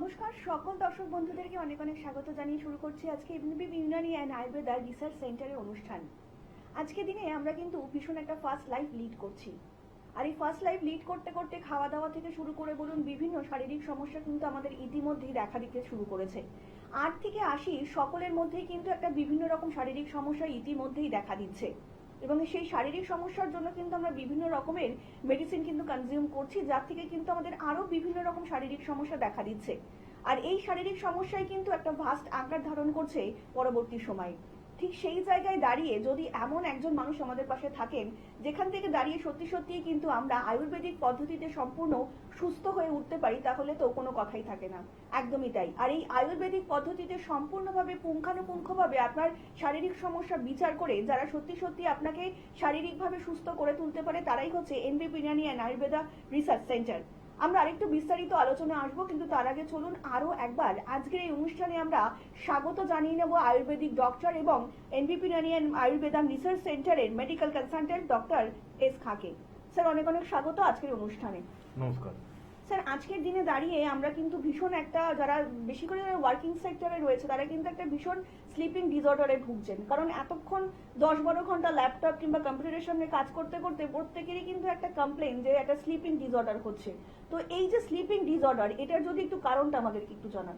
নমস্কার সকল দর্শক বন্ধুদেরকে অনেক অনেক স্বাগত জানিয়ে শুরু করছি আজকে এমবিবি ইউনানি অ্যান্ড আয়ুর্বেদা রিসার্চ সেন্টারের অনুষ্ঠান। আজকে দিনে আমরা কিন্তু ভীষণ একটা ফার্স্ট লাইফ লিড করছি, আর এই ফার্স্ট লাইফ লিড করতে করতে খাওয়া দাওয়া থেকে শুরু করে বলুন বিভিন্ন শারীরিক সমস্যা কিন্তু আমাদের ইতিমধ্যেই দেখা দিতে শুরু করেছে। 8 থেকে 80 সকলের মধ্যেই কিন্তু একটা বিভিন্ন রকম শারীরিক সমস্যা ইতিমধ্যেই দেখা দিচ্ছে, এবং সেই শারীরিক সমস্যার জন্য কিন্তু আমরা বিভিন্ন রকমের মেডিসিন কিন্তু কনজিউম করছি, যার থেকে কিন্তু আমাদের আরো বিভিন্ন রকম শারীরিক সমস্যা দেখা দিচ্ছে। আর এই শারীরিক সমস্যাই কিন্তু একটা ভাস্ট আকার ধারণ করছে পরবর্তী সময়ে। ঠিক সেই জায়গায় দাঁড়িয়ে যদি এমন একজন মানুষ আমাদের পাশে থাকেন যেখান থেকে দাঁড়িয়ে সত্যি সত্যি কিন্তু আমরা আয়ুর্বেদিক পদ্ধতিতে সম্পূর্ণ সুস্থ হয়ে উঠতে পারি, তাহলে তো কোনো কথাই থাকে না। একদমই তাই। আর এই আয়ুর্বেদিক পদ্ধতিতে সম্পূর্ণভাবে পুঙ্খানুপুঙ্খভাবে আপনার শারীরিক সমস্যা বিচার করে যারা সত্যি সত্যি আপনাকে শারীরিকভাবে সুস্থ করে তুলতে পারে, তারাই হচ্ছে NBB Unani and Ayurveda research centre. আমরা আরেকটু বিস্তারিত আলোচনা আসবো, কিন্তু তার আগে চলুন আরো একবার আজকের এই অনুষ্ঠানে আমরা স্বাগত জানিয়ে নেব আয়ুর্বেদিক ডক্টর এবং NBB Unani and Ayurveda research সেন্টারের মেডিকেল কনসালটেন্ট ডক্টর এস খাকে। স্যার অনেক অনেক স্বাগত আজকের অনুষ্ঠানে। নমস্কার স্যার, আজকের দিনে দাঁড়িয়ে আমরা কিন্তু ভীষণ একটা, যারা বেশি করে ওয়ার্কিং সেক্টরে রয়েছে তারা কিন্তু একটা ভীষণ স্লিপিং ডিসঅর্ডারে ভুগছেন, কারণ এতক্ষণ 10-12 ঘন্টা ল্যাপটপ কিংবা কম্পিউটারের সামনে কাজ করতে করতে প্রত্যেকেরই কিন্তু একটা কমপ্লেন যে একটা স্লিপিং ডিসঅর্ডার হচ্ছে। তো এই যে স্লিপিং ডিসঅর্ডার, এটার যদি একটু কারণটা আমাদেরকে একটু জানান।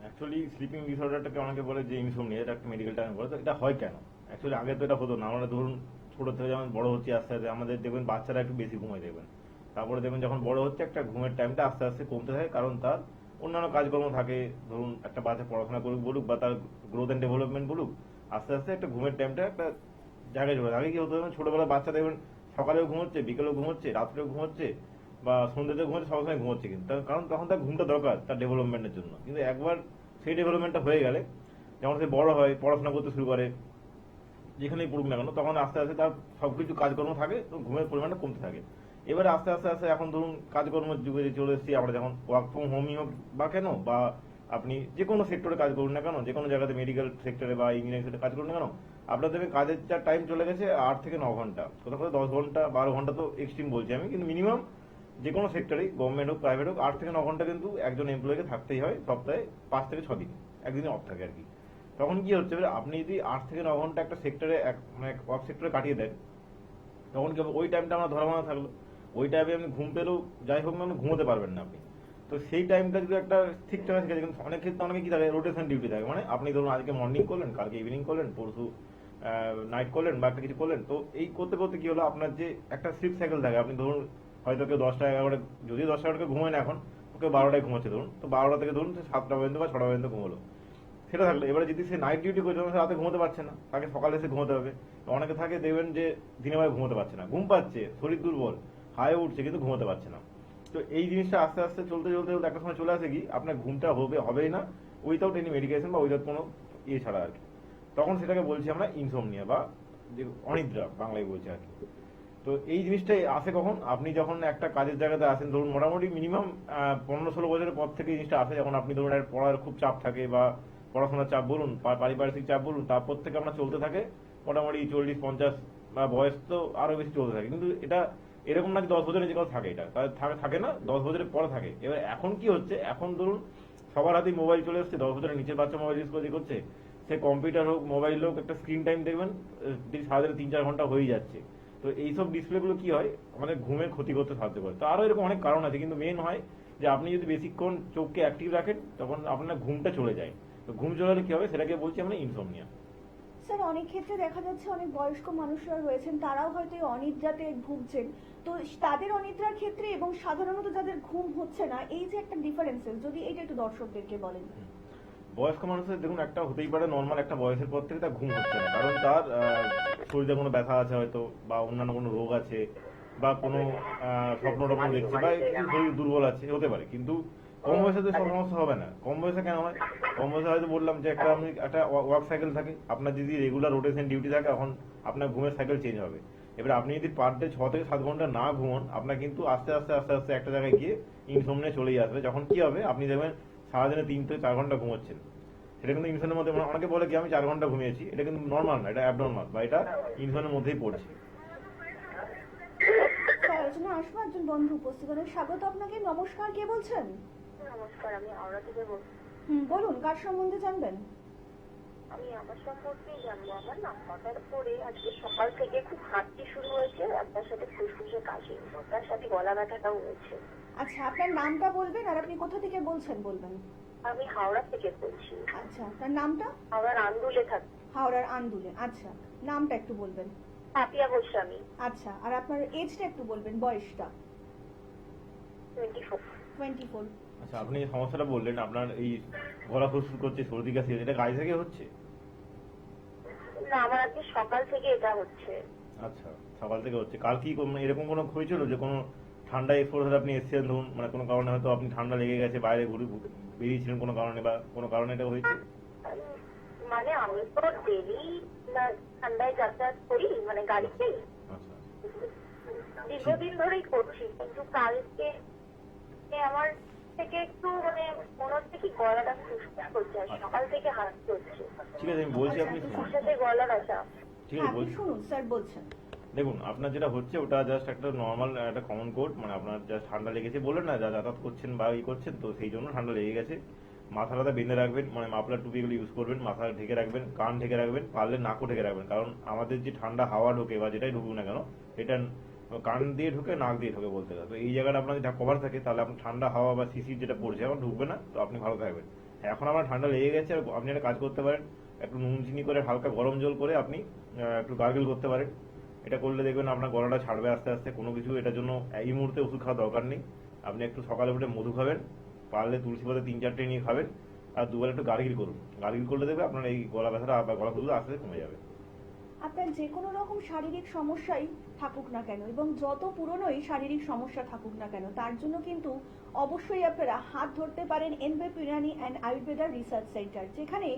অ্যাকচুয়ালি স্লিপিং ডিসঅর্ডারটাকে অনেকে বলে যে ইনসোমনিয়া, এটা একটা মেডিকেল টার্ম বলে। তো এটা হয় কেন? অ্যাকচুয়ালি আগে তো এটা হতো না। আমরা ধরুন ছোট থেকে যেমন বড় হচ্ছে আস্তে আস্তে আমাদের দেখবেন বাচ্চারা একটু বেশি ঘুমায় দেখবেন, তারপরে দেখবেন যখন বড় হচ্ছে একটা ঘুমের টাইমটা আস্তে আস্তে কমতে থাকে, কারণ তার অন্যান্য কাজকর্ম থাকে। ধরুন একটা বাচ্চা পড়াশোনা করুক বলুক বা তার গ্রোথ অ্যান্ড ডেভেলপমেন্ট বলুক, আস্তে আস্তে একটা ঘুমের টাইমটা একটা জায়গায় চলে। আগে কি হতো, ছোটবেলার বাচ্চা দেখবেন সকালেও ঘুমোচ্ছে, বিকেলেও ঘুমোচ্ছে, রাত্রেও ঘুমোচ্ছে বা সন্ধ্যেতেও ঘুমোচ্ছে, সবসময় ঘুমোচ্ছে, কিন্তু কারণ তখন তার ঘুমটা দরকার তার ডেভেলপমেন্টের জন্য। কিন্তু একবার সেই ডেভেলপমেন্টটা হয়ে গেলে, যখন সে বড় হয়, পড়াশোনা করতে শুরু করে, যেখানেই পড়ুক না কেন, তখন আস্তে আস্তে তার সবকিছু কাজকর্ম থাকে, তো ঘুমের পরিমাণটা কমতে থাকে। এবারে আস্তে আস্তে আস্তে এখন ধরুন কাজকর্মের যুগে চলে এসেছি আমরা, যখন ওয়ার্ক ফ্রম হোমই হোক বা কেন, বা আপনি যে কোনো সেক্টরে কাজ করুন না কেন, যে কোনো জায়গাতে মেডিকেল সেক্টরে বা ইঞ্জিনিয়ারিং সেক্টরে কাজ করুন না কেন, আপনার দেখবেন কাজের যা টাইম চলে গেছে 8 থেকে 9 ঘন্টা, কোথাও কোথাও 10 ঘন্টা 12 ঘন্টা, তো এক্সট্রিম বলছি আমি, কিন্তু মিনিমাম যে কোনো সেক্টরেই, গভর্নমেন্ট হোক প্রাইভেট হোক, 8 থেকে 9 ঘন্টা কিন্তু একজন এমপ্লয়িকে থাকতেই হয় সপ্তাহে 5 থেকে 6 দিন, একদিনে অফ থাকে আর কি। তখন কি হচ্ছে, আপনি যদি 8 থেকে 9 ঘন্টা একটা সেক্টরে মানে ওয়ার্ক সেক্টরে কাটিয়ে দেন, তখন কি হবে, ওই টাইমটা আমার ধরা মানা থাকলো, ওই টাইমে আপনি ঘুম পেলেও যাই হোক না ঘুমোতে পারবেন না আপনি। তো সেই টাইমটা যদি একটা ঠিক টাইমে ঠিক আছে, কিন্তু অনেক ক্ষেত্রে অনেকে কি থাকে, রোটেশন ডিউটি থাকে, মানে আপনি ধরুন আজকে মর্নিং করলেন, কালকে ইভিনিং করলেন, পরশু নাইট করলেন বা একটা কিছু করলেন। তো এই করতে করতে কি হলো, আপনার যে একটা স্লিপ সাইকেল থাকে, আপনি ধরুন হয়তো কেউ 10টা 11টা, যদি 10টা 11টাকে ঘুমায় না এখন, কেউ 12টায় ঘুমাচ্ছে ধরুন, তো 12টা থেকে ধরুন 7টা পর্যন্ত বা 6টা পর্যন্ত ঘুমলো, সেটা থাকলো। এবারে যদি সে নাইট ডিউটি করছে, সে রাতে ঘুমোতে পারছে না, তাকে সকালে এসে ঘুমোতে হবে। অনেকে থাকে দেখবেন যে দিনের বেলায় ঘুমোতে পারছে না, ঘুম পাচ্ছে, শরীর দুর্বল, হাই উঠছে, কিন্তু ঘুমোতে পারছে না। তো এই জিনিসটা আস্তে আস্তে চলতে চলতে চলতে একটা সময় চলে আসে কি, আপনার ঘুমটা হবেই না উইথাউট এনি মেডিকেশন বা উইথাউট কোনো ইয়ে ছাড়া আর কি। তখন সেটাকে বলছি আমরা ইনসোমনিয়া বা অনিদ্রা বাংলায় বলছি আর কি। তো এই জিনিসটাই আসে কখন, আপনি যখন একটা কাজের জায়গাতে আসেন, ধরুন মোটামুটি মিনিমাম 15-16 বছরের পর থেকে এই জিনিসটা আসে, যখন আপনি ধরুন পড়ার খুব চাপ থাকে বা পড়াশোনার চাপ বলুন, পারিপার্শ্বিক চাপ বলুন, তারপর থেকে আপনার চলতে থাকে মোটামুটি 40-50 বা বয়স তো আরো বেশি চলতে থাকে। কিন্তু এটা এরকম না যে 10 বছরের যে কথা থাকে, এটা থাকে না, 10 বছরের পরে থাকে। এবার এখন কি হচ্ছে, এখন ধরুন সবার হাতেই মোবাইল চলে এসছে, 10 বছরের নিচের বাচ্চা মোবাইল ইউজ করছে, সে কম্পিউটার হোক মোবাইল হোক, একটা স্ক্রিন টাইম দেখবেন সারাদিনে 3-4 ঘন্টা হয়ে যাচ্ছে। তো এইসব ডিসপ্লেগুলো কি হয়, আমাদের ঘুমের ক্ষতি করতে সাহায্য করে। তো আরো এরকম অনেক কারণ আছে, কিন্তু মেন হয় যে আপনি যদি বেশিক্ষণ চোখকে অ্যাক্টিভ রাখেন, তখন আপনার ঘুমটা চলে যায়। তো ঘুম চলে গেলে কি হবে, সেটাকে বলছি আমরা ইনসোমনিয়া। স্যার, অনেক ক্ষেত্রে দেখা যাচ্ছে অনেক বয়স্ক মানুষরা রয়েছেন, তারাও হয়তো এই অনিদ্রাতে ভুগছেন। তো তাদের অনিদ্রার ক্ষেত্রে এবং সাধারণত যাদের ঘুম হচ্ছে না, এই যে একটা ডিফারেন্সেস, যদি এটা একটু দর্শকদেরকে বলেন। বয়স্ক মানুষের দেখুন একটা হতেই পারে, নর্মাল একটা বয়সের পর থেকে তার ঘুম হচ্ছে না, কারণ তার শরীরে কোনো ব্যথা আছে হয়তো, বা অন্যান্য কোনো রোগ আছে, বা কোনো স্বপ্ন টপ্ন দেখছে, বা একটু শরীর দুর্বল আছে, হতে পারে। কিন্তু কম বয়সে তো সব সমস্যা হবে না। কম বয়সে কেন হয়, কম বয়সে হয়তো বললাম যে একটা ওয়ার্ক সাইকেল থাকে, আপনার যদি রেগুলার রোটেশন ডিউটি থাকে, এখন আপনার ঘুমের সাইকেল চেঞ্জ হবে। এবার আপনি যদি পার ডে 6 থেকে 7 ঘন্টা না ঘুমন, আপনার কিন্তু আস্তে আস্তে আস্তে আস্তে একটা জায়গায় গিয়ে ইনসোমনিয়া চলেই আসবে। যখন কি হবে, আপনি দেখবেন সারাদিনে 3 থেকে 4 ঘন্টা ঘুমোচ্ছেন, সেটা কিন্তু ইনসোমনিয়ার মধ্যে, অনেকে বলে কি আমি 4 ঘন্টা ঘুমিয়েছি, এটা কিন্তু নর্মাল না, এটা অ্যাবনর্মাল, বা এটা ইনসোমনিয়ার মধ্যেই পড়ছে। আলোচনা আসবো, একজন বন্ধু উপস্থিত হলেন। স্বাগত আপনাকে। নমস্কার, কে বলছেন? নমস্কার, আমি হাওড়া থেকে বলছি। বলুন কার সম্বন্ধে জানবেন? আমি আমার সম্পর্কেই জানবো। আমার না হঠাৎ করে আজকে সকাল থেকে খুব হাঁটতে শুরু হয়েছে, আপনার সাথে ফুসফুসে কাশি, তার সাথে গলা ব্যথাটাও হয়েছে। আচ্ছা, আপনার নামটা বলবেন আর আপনি কোথা থেকে বলছেন বলবেন। আমি হাওড়া থেকে বলছি, আচ্ছা, তার নামটা? হাওড়ার আন্দুলে থাকি। হাওড়ার আন্দুলে। আচ্ছা, নামটা একটু বলবেন। পাপিয়া গোস্বামী। আচ্ছা, আর আপনার এজটা একটু বলবেন, বয়সটা। 24। 24। আচ্ছা, আপনি এই সমস্যাটা বললেন আপনার এই গলা ফুসফুস করছে, সর্দি কাশি, এটা গায়ে থেকে হচ্ছে? না, আমার আজকে সকাল থেকে এটা হচ্ছে। আচ্ছা, সকাল থেকে হচ্ছে। কাল কি মানে এরকম কোনো হয়েছিল যে কোনো ঠান্ডা এক্সপোজ হলে আপনি এসেছিলেন, ধরুন মানে কোনো কারণে হয়তো আপনি ঠান্ডা লেগে গেছে, বাইরে ঘুরে বেরিয়েছিলেন কোনো কারণে, বা কোনো কারণে এটা হয়েছে? মানে আমি তো ডেলি ঠান্ডায় যাতায়াত করি, মানে গাড়িতেই আচ্ছা, দীর্ঘদিন ধরেই করছি, কিন্তু কালকে আমার থেকে একটু মানে মনে হচ্ছে কি গলাটা ফুসফুস করছে, আর সকাল থেকে হাঁটতে হচ্ছে, ঠিক আছে, আমি বলছি, আপনি তার সাথে গলা ব্যথা। ঠিক হ্যাঁ, আছে আপনি বলছি। শুনুন, স্যার বলছেন। দেখুন, আপনার যেটা হচ্ছে ওটা জাস্ট একটা নর্মাল একটা কমন কোড, মানে আপনার জাস্ট ঠান্ডা লেগেছে বললেন না, যা যাতায়াত করছেন বা ই করছেন, তো সেই জন্য ঠান্ডা লেগে গেছে। মাথা টাথা বেঁধে রাখবেন, মানে মাফলার টুপি এগুলো ইউজ করবেন, মাথা ঢেকে রাখবেন, কান ঢেকে রাখবেন, পারলে নাকও ঢেকে রাখবেন, কারণ আমাদের যে ঠান্ডা হাওয়া ঢোকে বা যেটাই ঢুকুক না কেন, এটা কান দিয়ে ঢুকে, নাক দিয়ে ঢোকে বলতে গেলে। তো এই জায়গাটা আপনার যদি কভার থাকে, তাহলে আপনার ঠান্ডা হাওয়া বা শিশির যেটা পড়ছে এখন ঢুকবে না, তো আপনি ভালো থাকবেন। এখন আমার ঠান্ডা লেগে গেছে, আর আপনি একটা কাজ করতে পারেন, একটু নুন চিনি করে হালকা গরম জল করে আপনি একটু গার্গেল করতে পারেন। এটা করলে দেখবেন আপনার গলাটা ছাড়বে আস্তে আস্তে। কোনো কিছু এটার জন্য এই মুহূর্তে ওষুধ খাওয়ার দরকার নেই। আপনি একটু সকালে উঠে মধু খাবেন, পারলে তুলসী পাতা 3-4টে নিয়ে খাবেন, আর দুবার একটু গার্গিল করুন। গার্গিল করলে দেখবে আপনার এই গলা ব্যথাটা বা গলা খুঁজলে আস্তে আস্তে কমে যাবে। আপনার যে কোনো রকম শারীরিক সমস্যাই থাকুক না কেন এবং যত পুরনোই শারীরিক সমস্যা থাকুক না কেন, তার জন্য কিন্তু অবশ্যই আপনারা হাত ধরতে পারেন এনভেপ Unani and Ayurveda research centre, যেখানে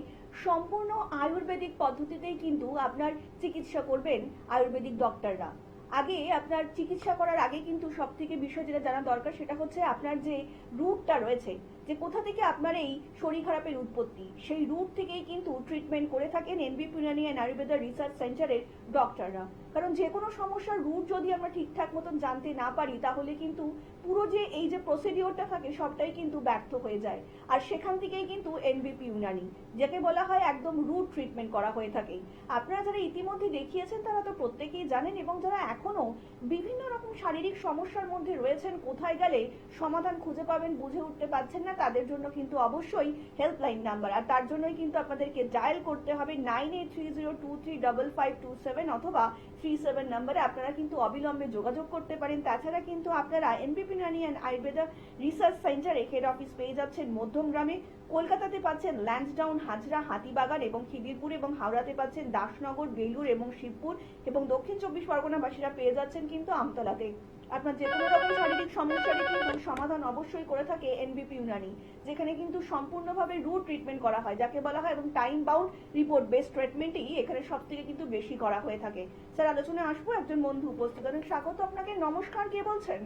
সম্পূর্ণ আয়ুর্বেদিক পদ্ধতিতেই কিন্তু আপনার চিকিৎসা করবেন আয়ুর্বেদিক ডক্টররা। আগে আপনার চিকিৎসা করার আগে কিন্তু সব থেকে বিষয় যেটা জানা দরকার সেটা হচ্ছে আপনার যে রুটটা রয়েছে, যে কোথা থেকে আপনার এই শরীর খারাপের উৎপত্তি, সেই রুট থেকেই কিন্তু ট্রিটমেন্ট করে থাকেন NB Unani and Ayurveda research সেন্টারের ডক্টররা। কারণ যে কোনো সমস্যার রুট যদি আমরা ঠিকঠাক মতন জানতে না পারি, তাহলে কিন্তু পুরো যে এই যে প্রসিডিওরটা থাকে সবটাই কিন্তু ব্যর্থ হয়ে যায়। আর সেখান থেকেই কিন্তু এনবিপি ইউনানি, যাকে বলা হয় একদম রুট ট্রিটমেন্ট করা হয়ে থাকে। আপনারা যারা ইতিমধ্যে দেখিয়েছেন তারা তো প্রত্যেকেই জানেন, এবং যারা এখনো বিভিন্ন রকম শারীরিক সমস্যার মধ্যে রয়েছেন, কোথায় গেলে সমাধান খুঁজে পাবেন বুঝে উঠতে পারছেন না, তাদের জন্য কিন্তু অবশ্যই হেল্পলাইন নাম্বার, আর তার জন্যই কিন্তু আপনাদেরকে ডায়াল করতে হবে 9830235527 অথবা 37 নম্বরে আপনারা কিন্তু অবিলম্বে যোগাযোগ করতে পারেন। তাছাড়া কিন্তু আপনারা এনবিপি ইউনানি অ্যান্ড আয়ুর্বেদা রিসার্চ সেন্টারে হেড অফিস পেয়ে যাচ্ছেন মধ্যমগ্রামে, কলকাতাতে পাচ্ছেন ল্যান্সডাউন, হাজরা, হাতিবাগান এবং খিদিরপুর, এবং হাওড়াতে পাচ্ছেন দাসনগর, বেলুর এবং শিবপুর, এবং দক্ষিণ 24 পরগনাবাসীরা পেয়ে যাচ্ছেন কিন্তু আমতলাতে। আপনার যে কোনো রকম শারীরিক সমস্যারই কিন্তু সমাধান অবশ্যই করে থাকে এনবিপি ইউনানি, যেখানে কিন্তু সম্পূর্ণভাবে রুট ট্রিটমেন্ট করা হয় যাকে বলা হয়, এবং টাইম বাউন্ড রিপোর্ট বেসড ট্রিটমেন্টই এখানে সব থেকে কিন্তু বেশি করা হয়ে থাকে। স্যার, আলোচনায় আসবো, একজন বন্ধু উপস্থিত আছেন। স্বাগত আপনাকে। নমস্কার, কে বলছেন?